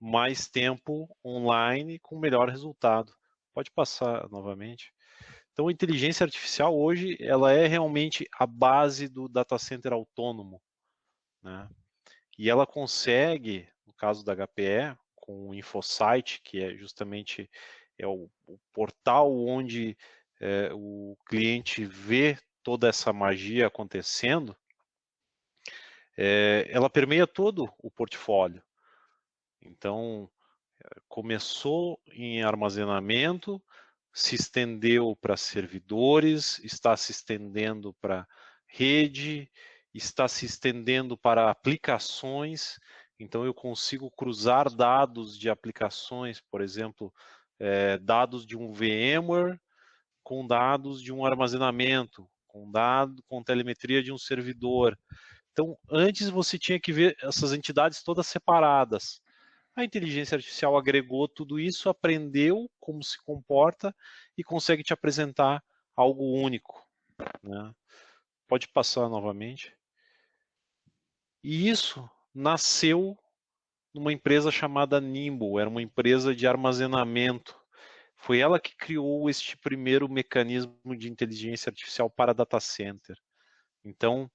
mais tempo online com melhor resultado. Pode passar novamente. Então, a inteligência artificial hoje, ela é realmente a base do data center autônomo, né? E ela consegue, no caso da HPE, com o InfoSite, que é justamente o portal onde o cliente vê toda essa magia acontecendo, ela permeia todo o portfólio. Então, começou em armazenamento, se estendeu para servidores, está se estendendo para rede, está se estendendo para aplicações. Então, eu consigo cruzar dados de aplicações, por exemplo, dados de um VMware com dados de um armazenamento, com telemetria de um servidor. Então, antes você tinha que ver essas entidades todas separadas. A inteligência artificial agregou tudo isso, aprendeu como se comporta e consegue te apresentar algo único, né? Pode passar novamente. E isso nasceu numa empresa chamada Nimble, era uma empresa de armazenamento. Foi ela que criou este primeiro mecanismo de inteligência artificial para data center. Então,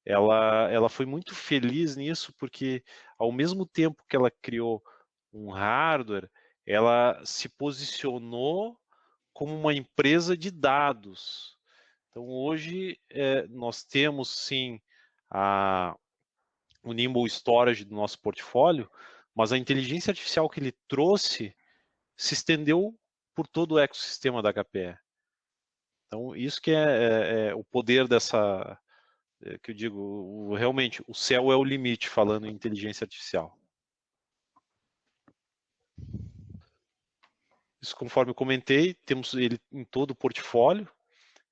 ela foi muito feliz nisso, porque ao mesmo tempo que ela criou um hardware, ela se posicionou como uma empresa de dados. Então, hoje, nós temos, sim, o Nimble Storage do nosso portfólio, mas a inteligência artificial que ele trouxe se estendeu por todo o ecossistema da HPE. Então, isso que é o poder dessa, que eu digo, realmente, o céu é o limite, falando em inteligência artificial. Isso, conforme eu comentei, temos ele em todo o portfólio.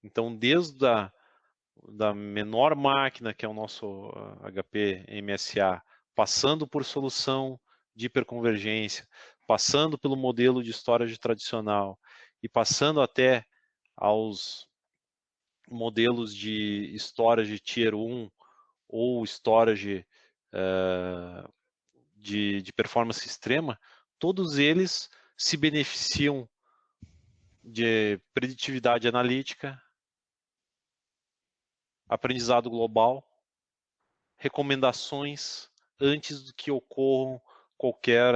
Então, desde da menor máquina, que é o nosso HP MSA, passando por solução de hiperconvergência, passando pelo modelo de storage tradicional e passando até aos modelos de storage Tier 1 ou storage de performance extrema, todos eles se beneficiam de preditividade analítica, aprendizado global, recomendações antes do que ocorram qualquer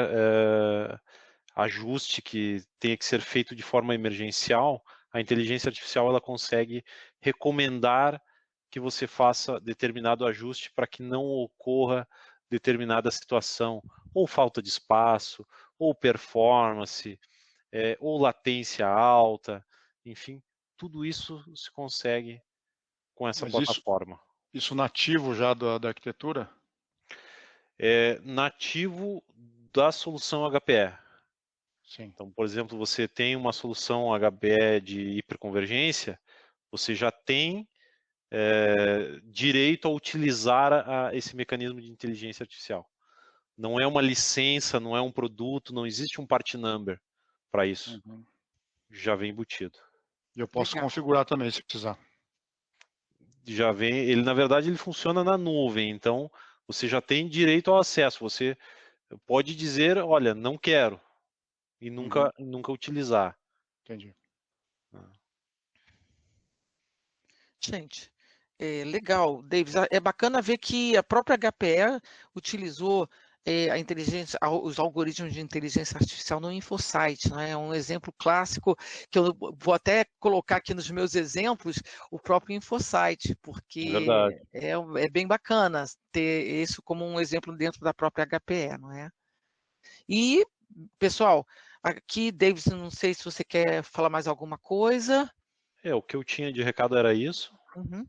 ajuste que tenha que ser feito de forma emergencial. A inteligência artificial ela consegue recomendar que você faça determinado ajuste para que não ocorra determinada situação, ou falta de espaço, ou performance, ou latência alta, enfim, tudo isso se consegue com essa Mas plataforma. Isso nativo já da arquitetura? É nativo da solução HPE. Sim. Então, por exemplo, você tem uma solução HPE de hiperconvergência, você já tem direito a utilizar esse mecanismo de inteligência artificial. Não é uma licença, não é um produto, não existe um part number para isso. Uhum. Já vem embutido. E eu posso Legal. configurar também, se precisar. Já vem, ele na verdade ele funciona na nuvem, então você já tem direito ao acesso. Você pode dizer, olha, não quero e nunca utilizar. Entendi. Gente, legal, Davis. É bacana ver que a própria HPE utilizou a inteligência, os algoritmos de inteligência artificial no InfoSight, não é? Um exemplo clássico que eu vou até colocar aqui nos meus exemplos, o próprio InfoSight, porque é bem bacana ter isso como um exemplo dentro da própria HPE, não é? E, pessoal, aqui, Davis, não sei se você quer falar mais alguma coisa. O que eu tinha de recado era isso. Uhum.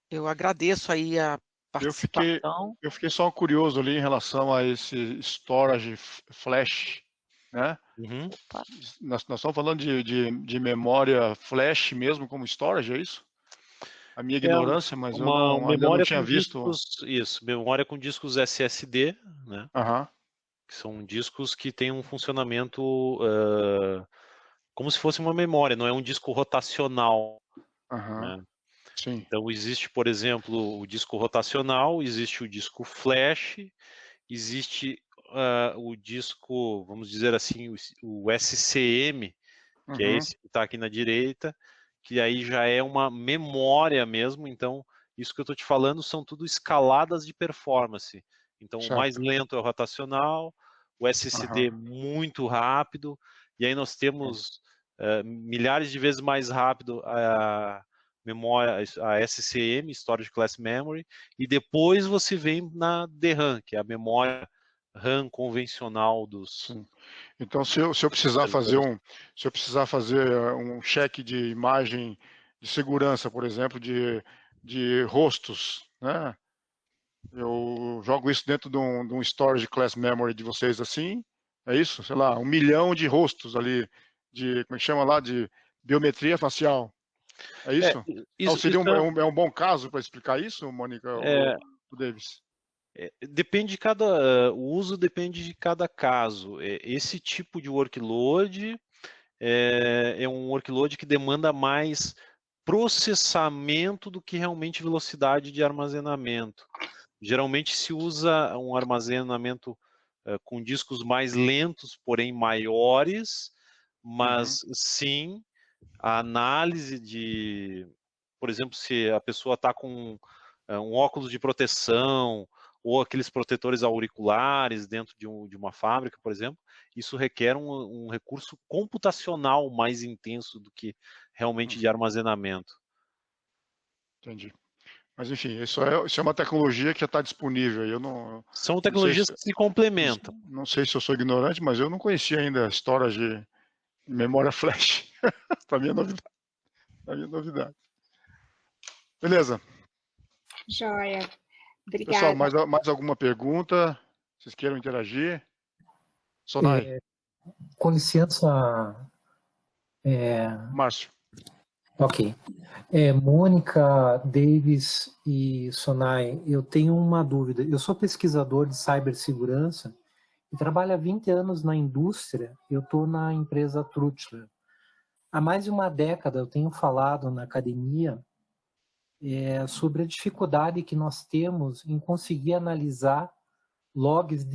Eu agradeço aí a participação. Eu fiquei só curioso ali em relação a esse storage flash, né? Uhum. Nós estamos falando de memória flash mesmo como storage, é isso? A minha ignorância, mas eu ainda não tinha visto. Isso, memória com discos SSD, né? Uhum. Que são discos que têm um funcionamento como se fosse uma memória, não é um disco rotacional. Uhum. Né? Sim. Então existe, por exemplo, o disco rotacional, existe o disco flash, existe o disco, vamos dizer assim, o SCM, que é esse que está aqui na direita, que aí já é uma memória mesmo. Então, isso que eu estou te falando são tudo escaladas de performance. Então, o mais lento é o rotacional, o SSD muito rápido, e aí nós temos milhares de vezes mais rápido a memória, a SCM, Storage Class Memory, e depois você vem na DRAM, que é a memória RAM convencional dos... Sim. Então, se eu precisar fazer um check de imagem de segurança, por exemplo, de rostos, né? Eu jogo isso dentro de um storage class memory de vocês assim, é isso? Sei lá, 1 milhão de rostos ali, como é que chama lá, de biometria facial. É isso? Seria um bom caso para explicar isso, Mônica, ou Davis? Depende de o uso depende de cada caso. Esse tipo de workload é um workload que demanda mais processamento do que realmente velocidade de armazenamento. Geralmente se usa um armazenamento com discos mais lentos, porém maiores, mas sim a análise de, por exemplo, se a pessoa está com um óculos de proteção ou aqueles protetores auriculares dentro de uma fábrica, por exemplo, isso requer um recurso computacional mais intenso do que realmente de armazenamento. Entendi. Mas, enfim, isso é uma tecnologia que já está disponível. Eu não, São tecnologias que se complementam. Não sei se eu sou ignorante, mas eu não conhecia ainda a história de memória flash. Para mim é novidade. Beleza. Joia. Pessoal, Obrigada. mais alguma pergunta? Vocês queiram interagir? Sonai. Com licença, Márcio. ok. Mônica, Davis e Sonai, eu tenho uma dúvida. Eu sou pesquisador de cibersegurança e trabalho há 20 anos na indústria. Eu estou na empresa Trutler. Há mais de uma década eu tenho falado na academia sobre a dificuldade que nós temos em conseguir analisar logs.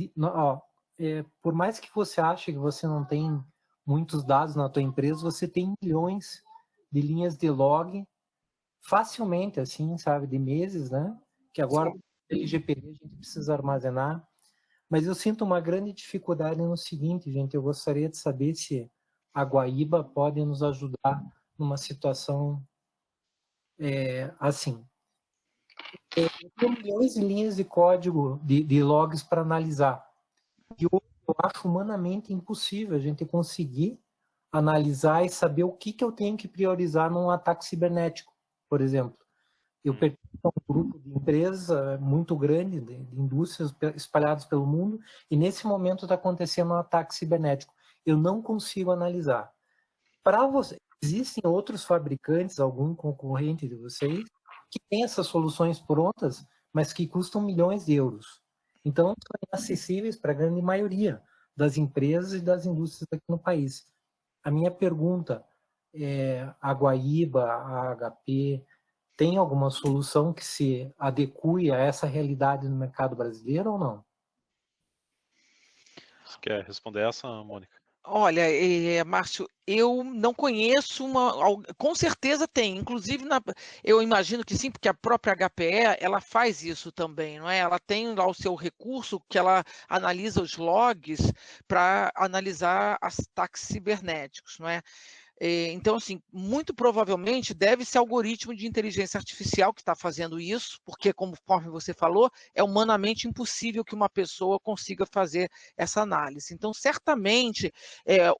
Por mais que você ache que você não tem muitos dados na tua empresa, você tem milhões de linhas de log facilmente, assim, sabe, de meses, né? Que agora, pelo LGPD, a gente precisa armazenar. Mas eu sinto uma grande dificuldade no seguinte, gente, eu gostaria de saber se a Guaíba pode nos ajudar numa situação assim. Eu tenho milhões de linhas de código, de logs para analisar. E eu acho humanamente impossível a gente conseguir analisar e saber o que eu tenho que priorizar num ataque cibernético, por exemplo. Eu pertenço a um grupo de empresas muito grande, de indústrias espalhadas pelo mundo, e nesse momento está acontecendo um ataque cibernético. Eu não consigo analisar. Para você, existem outros fabricantes, algum concorrente de vocês, que têm essas soluções prontas, mas que custam milhões de euros. Então, são inacessíveis para a grande maioria das empresas e das indústrias aqui no país. A minha pergunta é, a Guaíba, a HP, tem alguma solução que se adeque a essa realidade no mercado brasileiro ou não? Você quer responder essa, Mônica? Olha, Márcio, eu não conheço com certeza tem, inclusive eu imagino que sim, porque a própria HPE, ela faz isso também, não é? Ela tem lá o seu recurso que ela analisa os logs para analisar ataques cibernéticos, não é? Então, assim, muito provavelmente deve ser algoritmo de inteligência artificial que está fazendo isso, porque, conforme você falou, é humanamente impossível que uma pessoa consiga fazer essa análise. Então, certamente,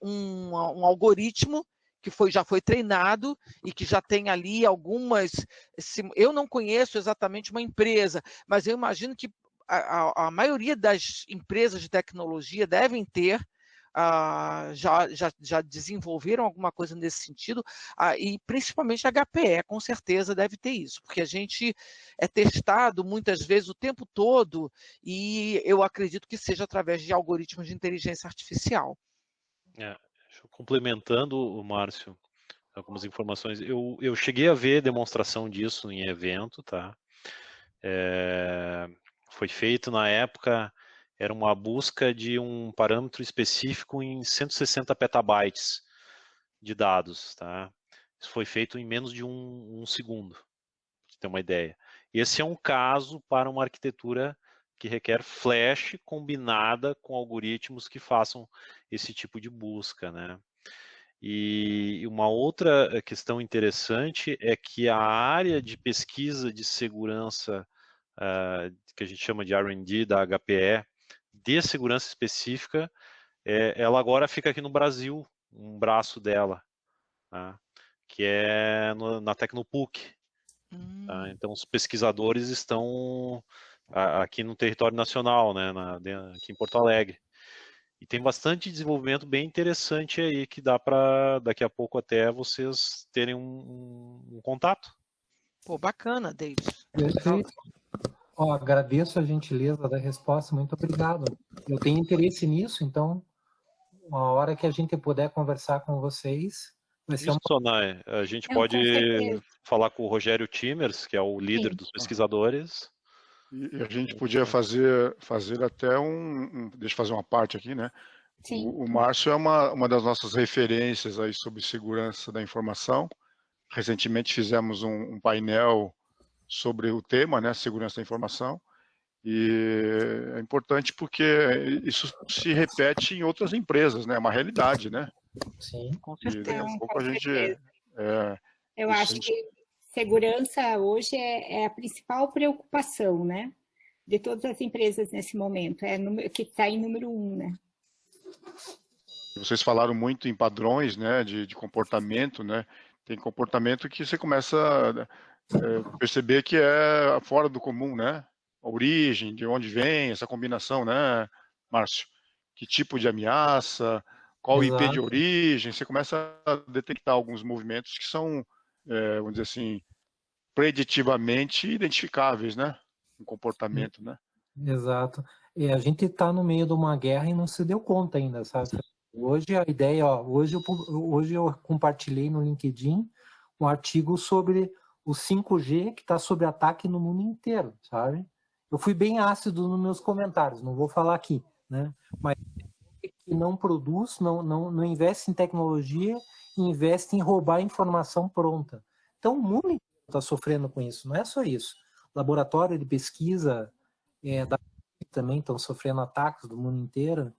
um algoritmo que já foi treinado e que já tem ali algumas... Eu não conheço exatamente uma empresa, mas eu imagino que a maioria das empresas de tecnologia devem ter já desenvolveram alguma coisa nesse sentido, e principalmente a HPE, com certeza deve ter isso, porque a gente é testado muitas vezes o tempo todo, e eu acredito que seja através de algoritmos de inteligência artificial. Complementando o Márcio, algumas informações, eu cheguei a ver demonstração disso em evento, tá? Foi feito na época... Era uma busca de um parâmetro específico em 160 petabytes de dados, tá? Isso foi feito em menos de um segundo, para você ter uma ideia. Esse é um caso para uma arquitetura que requer flash combinada com algoritmos que façam esse tipo de busca, né? E uma outra questão interessante é que a área de pesquisa de segurança, que a gente chama de R&D da HPE, de segurança específica, ela agora fica aqui no Brasil, um braço dela, tá? Que é na Tecnopuc. Tá? Então, os pesquisadores estão aqui no território nacional, né? Aqui em Porto Alegre. E tem bastante desenvolvimento bem interessante aí, que dá para, daqui a pouco até, vocês terem um contato. Pô, bacana, Davis. Perfeito. Agradeço a gentileza da resposta, muito obrigado. Eu tenho interesse nisso, então, uma hora que a gente puder conversar com vocês, vai ser Sonai, a gente pode falar com o Rogério Timers, que é o líder dos pesquisadores. E a gente podia fazer até deixa eu fazer uma parte aqui, né? Sim. O Márcio é uma das nossas referências aí sobre segurança da informação. Recentemente fizemos um painel sobre o tema, né, segurança da informação, e é importante porque isso se repete em outras empresas, né, é uma realidade, né? Sim, com certeza. E daqui a pouco a gente... Eu acho que segurança hoje é a principal preocupação, né? De todas as empresas nesse momento, que está em número 1, né? Vocês falaram muito em padrões, né, de comportamento, né? Tem comportamento que você começa a perceber que é fora do comum, né? A origem, de onde vem, essa combinação, né, Márcio? Que tipo de ameaça, qual o IP de Exato. origem, você começa a detectar alguns movimentos que são, vamos dizer assim, preditivamente identificáveis, né? Um comportamento, né? Exato. A gente está no meio de uma guerra e não se deu conta ainda, sabe? Hoje a ideia, ó, hoje eu compartilhei no LinkedIn um artigo sobre o 5G que está sob ataque no mundo inteiro, sabe? Eu fui bem ácido nos meus comentários, não vou falar aqui, né? Mas que não produz, não investe em tecnologia, investe em roubar informação pronta. Então o mundo inteiro está sofrendo com isso, não é só isso. Laboratório de pesquisa também estão sofrendo ataques do mundo inteiro,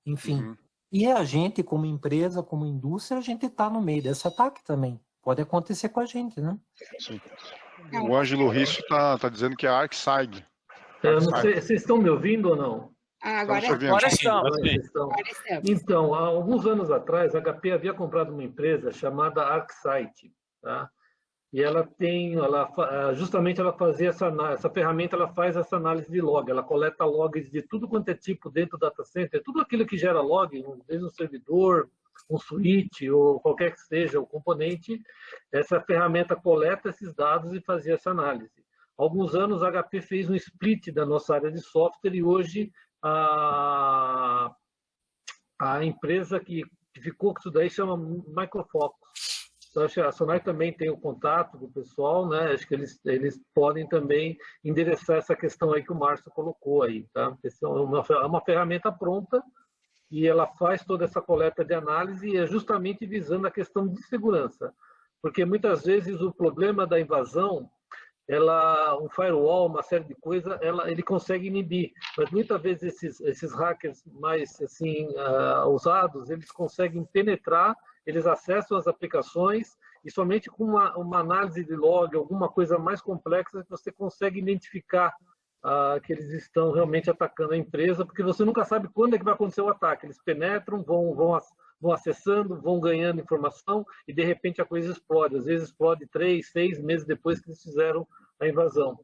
enfim. Uhum. E a gente, como empresa, como indústria, a gente está no meio desse ataque também. Pode acontecer com a gente, né? Sim. O Ângelo Risso está dizendo que é a ArcSight. Eu não sei, vocês estão me ouvindo ou não? Agora Agora estamos. estamos. Então, há alguns anos atrás, a HP havia comprado uma empresa chamada ArcSight, tá? E justamente ela fazia essa ferramenta, ela faz essa análise de log, ela coleta logs de tudo quanto é tipo dentro do data center, tudo aquilo que gera log, desde um servidor, um switch ou qualquer que seja o componente, essa ferramenta coleta esses dados e fazia essa análise. Há alguns anos a HP fez um split da nossa área de software e hoje a empresa que ficou com isso daí chama Micro Focus. Então, acho que a Sonai também tem o contato do pessoal, né? Acho que eles podem também endereçar essa questão aí que o Márcio colocou aí, tá? Essa é uma ferramenta pronta e ela faz toda essa coleta de análise e é justamente visando a questão de segurança. Porque muitas vezes o problema da invasão, um firewall, uma série de coisas, ele consegue inibir. Mas muitas vezes esses hackers mais assim, ousados, eles conseguem penetrar, eles acessam as aplicações e somente com uma análise de log, alguma coisa mais complexa, você consegue identificar que eles estão realmente atacando a empresa, porque você nunca sabe quando é que vai acontecer o ataque. Eles penetram, vão acessando, vão ganhando informação e, de repente, a coisa explode. Às vezes explode 3, 6 meses depois que eles fizeram a invasão.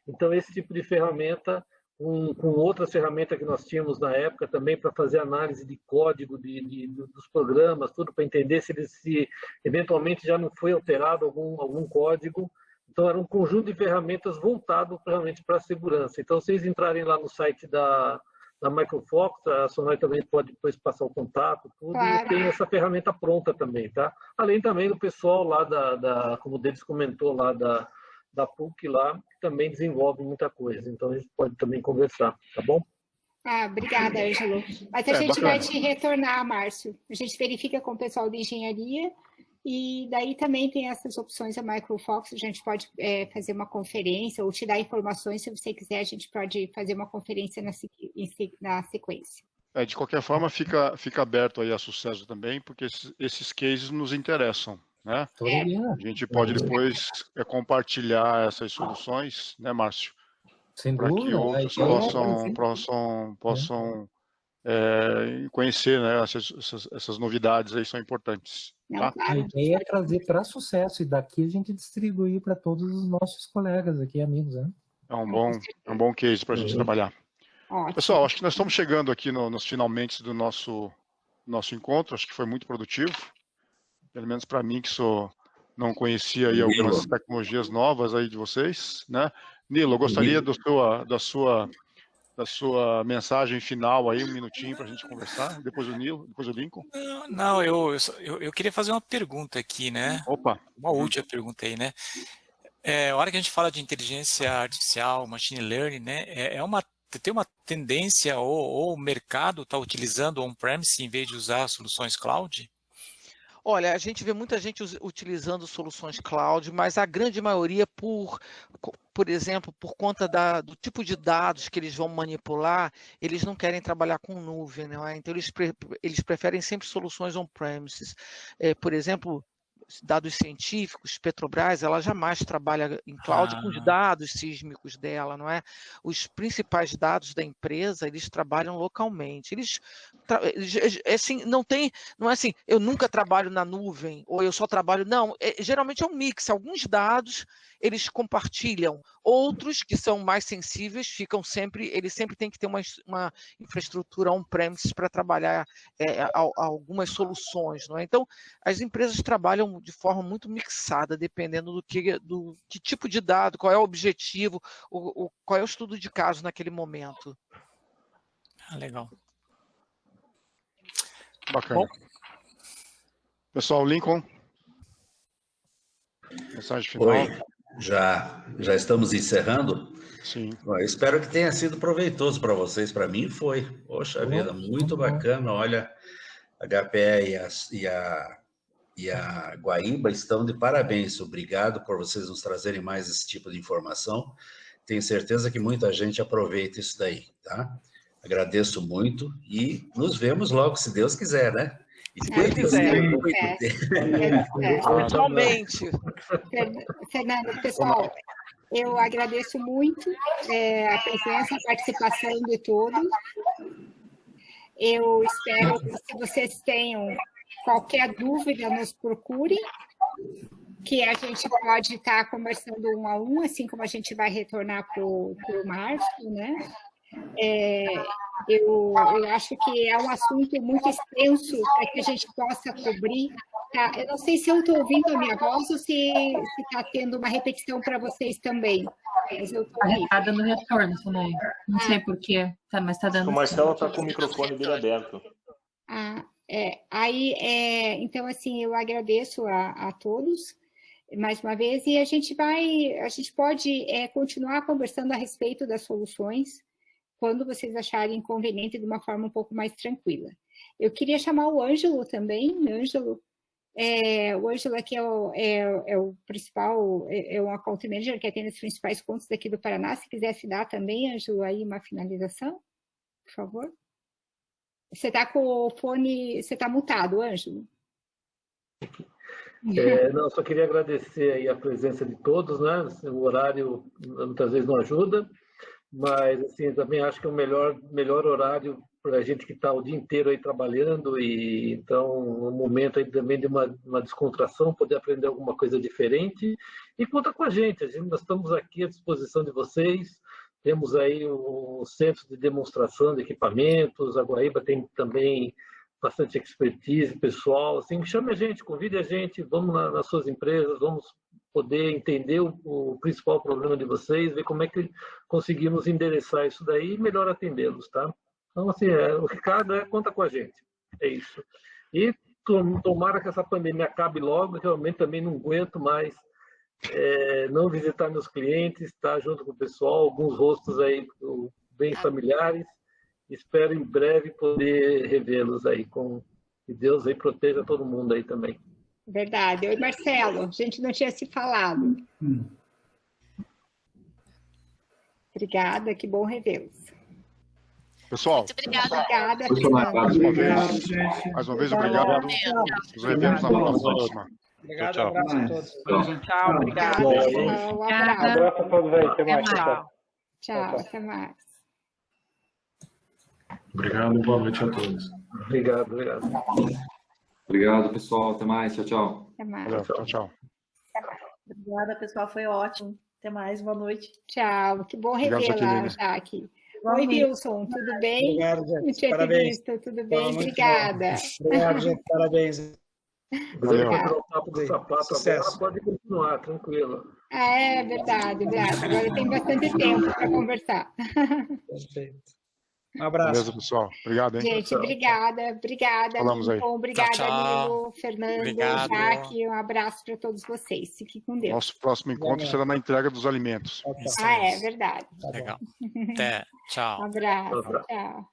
Então, esse tipo de ferramenta, com outras ferramentas que nós tínhamos na época também para fazer análise de código dos programas, tudo para entender se eventualmente já não foi alterado algum código. Então, era um conjunto de ferramentas voltado realmente para a segurança. Então, se vocês entrarem lá no site da Micro Focus, a Sonai também pode depois passar o contato, tudo, claro. E tem essa ferramenta pronta também, tá? Além também do pessoal lá como o Denis comentou, lá da PUC lá, que também desenvolve muita coisa. Então, a gente pode também conversar, tá bom? Obrigada, Ângelo. Mas a gente vai te retornar, Márcio. A gente verifica com o pessoal de engenharia e daí também tem essas opções da Micro Focus. A gente pode fazer uma conferência ou te dar informações, se você quiser, a gente pode fazer uma conferência na sequência. De qualquer forma, fica aberto aí a sucesso também, porque esses cases nos interessam, né? A gente pode depois compartilhar essas soluções, né, Márcio? Para que outros possam conhecer, né? Essas novidades aí são importantes. Tá? A ideia é trazer para sucesso e daqui a gente distribuir para todos os nossos colegas aqui, amigos, né? É um bom case para a gente trabalhar. Ótimo. Pessoal, acho que nós estamos chegando aqui nos finalmente do nosso encontro. Acho que foi muito produtivo. Pelo menos para mim, que não conhecia aí algumas tecnologias novas aí de vocês, né? Nilo, eu gostaria da sua mensagem final aí, um minutinho para a gente conversar. Depois o Nilo, depois o Lincoln. Não, eu queria fazer uma pergunta aqui, né? Opa! Uma última pergunta aí, né? A hora que a gente fala de inteligência artificial, machine learning, né? Tem uma tendência ou o mercado está utilizando on-premise em vez de usar soluções cloud? Olha, a gente vê muita gente utilizando soluções cloud, mas a grande maioria, por exemplo, por conta do tipo de dados que eles vão manipular, eles não querem trabalhar com nuvem, né? Então eles preferem sempre soluções on-premises. Por exemplo, dados científicos, Petrobras, ela jamais trabalha em cloud com os dados sísmicos dela, não é? Os principais dados da empresa, eles trabalham localmente. Assim, não é assim, eu nunca trabalho na nuvem, ou eu só trabalho, não, geralmente é um mix, alguns dados eles compartilham, outros que são mais sensíveis eles sempre têm que ter uma infraestrutura on-premises para trabalhar algumas soluções, não é? Então, as empresas trabalham de forma muito mixada, dependendo do que tipo de dado, qual é o objetivo, qual é o estudo de caso naquele momento. Legal. Bacana. Bom. Pessoal, Lincoln, mensagem final. Oi, já estamos encerrando? Sim. Bom, eu espero que tenha sido proveitoso para vocês. Para mim foi. Poxa vida, muito bacana. Olha, a HPE e a Guaíba estão de parabéns. Obrigado por vocês nos trazerem mais esse tipo de informação. Tenho certeza que muita gente aproveita isso daí, tá? Agradeço muito e nos vemos logo, se Deus quiser, né? Se Deus quiser. Totalmente. Fernando, pessoal, eu agradeço muito a presença, a participação de todos. Eu espero que, se vocês tenham qualquer dúvida, nos procurem, que a gente pode estar conversando um a um, assim como a gente vai retornar para o março, né? Eu acho que é um assunto muito extenso para que a gente possa cobrir. Tá? Eu não sei se eu estou ouvindo a minha voz ou se está tendo uma repetição para vocês também. Está dando retorno também. Não sei porquê, mas está dando. O Marcelo está com o microfone dele aberto. Então, assim, eu agradeço a todos mais uma vez, e a gente pode continuar conversando a respeito das soluções quando vocês acharem conveniente, de uma forma um pouco mais tranquila. Eu queria chamar o Ângelo também. Ângelo, o Ângelo aqui é o principal, é um account manager que atende as principais contas daqui do Paraná. Se quisesse dar também, Ângelo, aí uma finalização, por favor. Você está com o fone, você está mutado, Ângelo. Não, só queria agradecer aí a presença de todos, né? O horário muitas vezes não ajuda, mas assim, também acho que é o melhor horário para a gente que está o dia inteiro aí trabalhando, e então um momento aí também de uma descontração, poder aprender alguma coisa diferente, e conta com a gente, nós estamos aqui à disposição de vocês. Temos aí o centro de demonstração de equipamentos, a Guaíba tem também bastante expertise pessoal, assim, chame a gente, convide a gente, vamos nas suas empresas, vamos poder entender o principal problema de vocês, ver como é que conseguimos endereçar isso daí e melhor atendê-los, tá? Então, assim, o recado conta com a gente, é isso. E tomara que essa pandemia acabe logo, realmente também não aguento mais não visitar meus clientes, estar junto com o pessoal, alguns rostos aí bem familiares. Espero em breve poder revê-los aí, que Deus aí proteja todo mundo aí também. Verdade. Oi, Marcelo, a gente não tinha se falado. Obrigada, que bom revê-los. Pessoal, muito obrigada. Mais uma vez, obrigado. Nos revemos na próxima. Obrigado, tchau. abraço a todos. Tchau, obrigado. Um abraço. Abraço a todos aí, até mais. Tchau, até mais. Obrigado e boa noite a todos. Obrigado. Obrigado, pessoal. Até mais. Tchau, tchau. Até mais. Tchau. Obrigada, pessoal. Foi ótimo. Até mais. Boa noite. Tchau. Que bom revê-la, Jaque. Oi, Wilson. Tudo bem? Obrigado, gente. Não tinha visto. Tudo bem? Obrigada. Obrigado, gente. Parabéns. O papo do sapato agora pode continuar, tranquilo. É verdade. Agora tem bastante tempo para conversar. Perfeito. Um abraço. Beleza, pessoal. Obrigado, hein? Gente, obrigada. Falamos aí. Obrigada, Tchau. Nilo, Fernando, Obrigado. Jaque. Um abraço para todos vocês. Fiquem com Deus. Nosso próximo encontro será na entrega dos alimentos. É verdade. Legal. Até. Tchau. Um abraço. Tchau.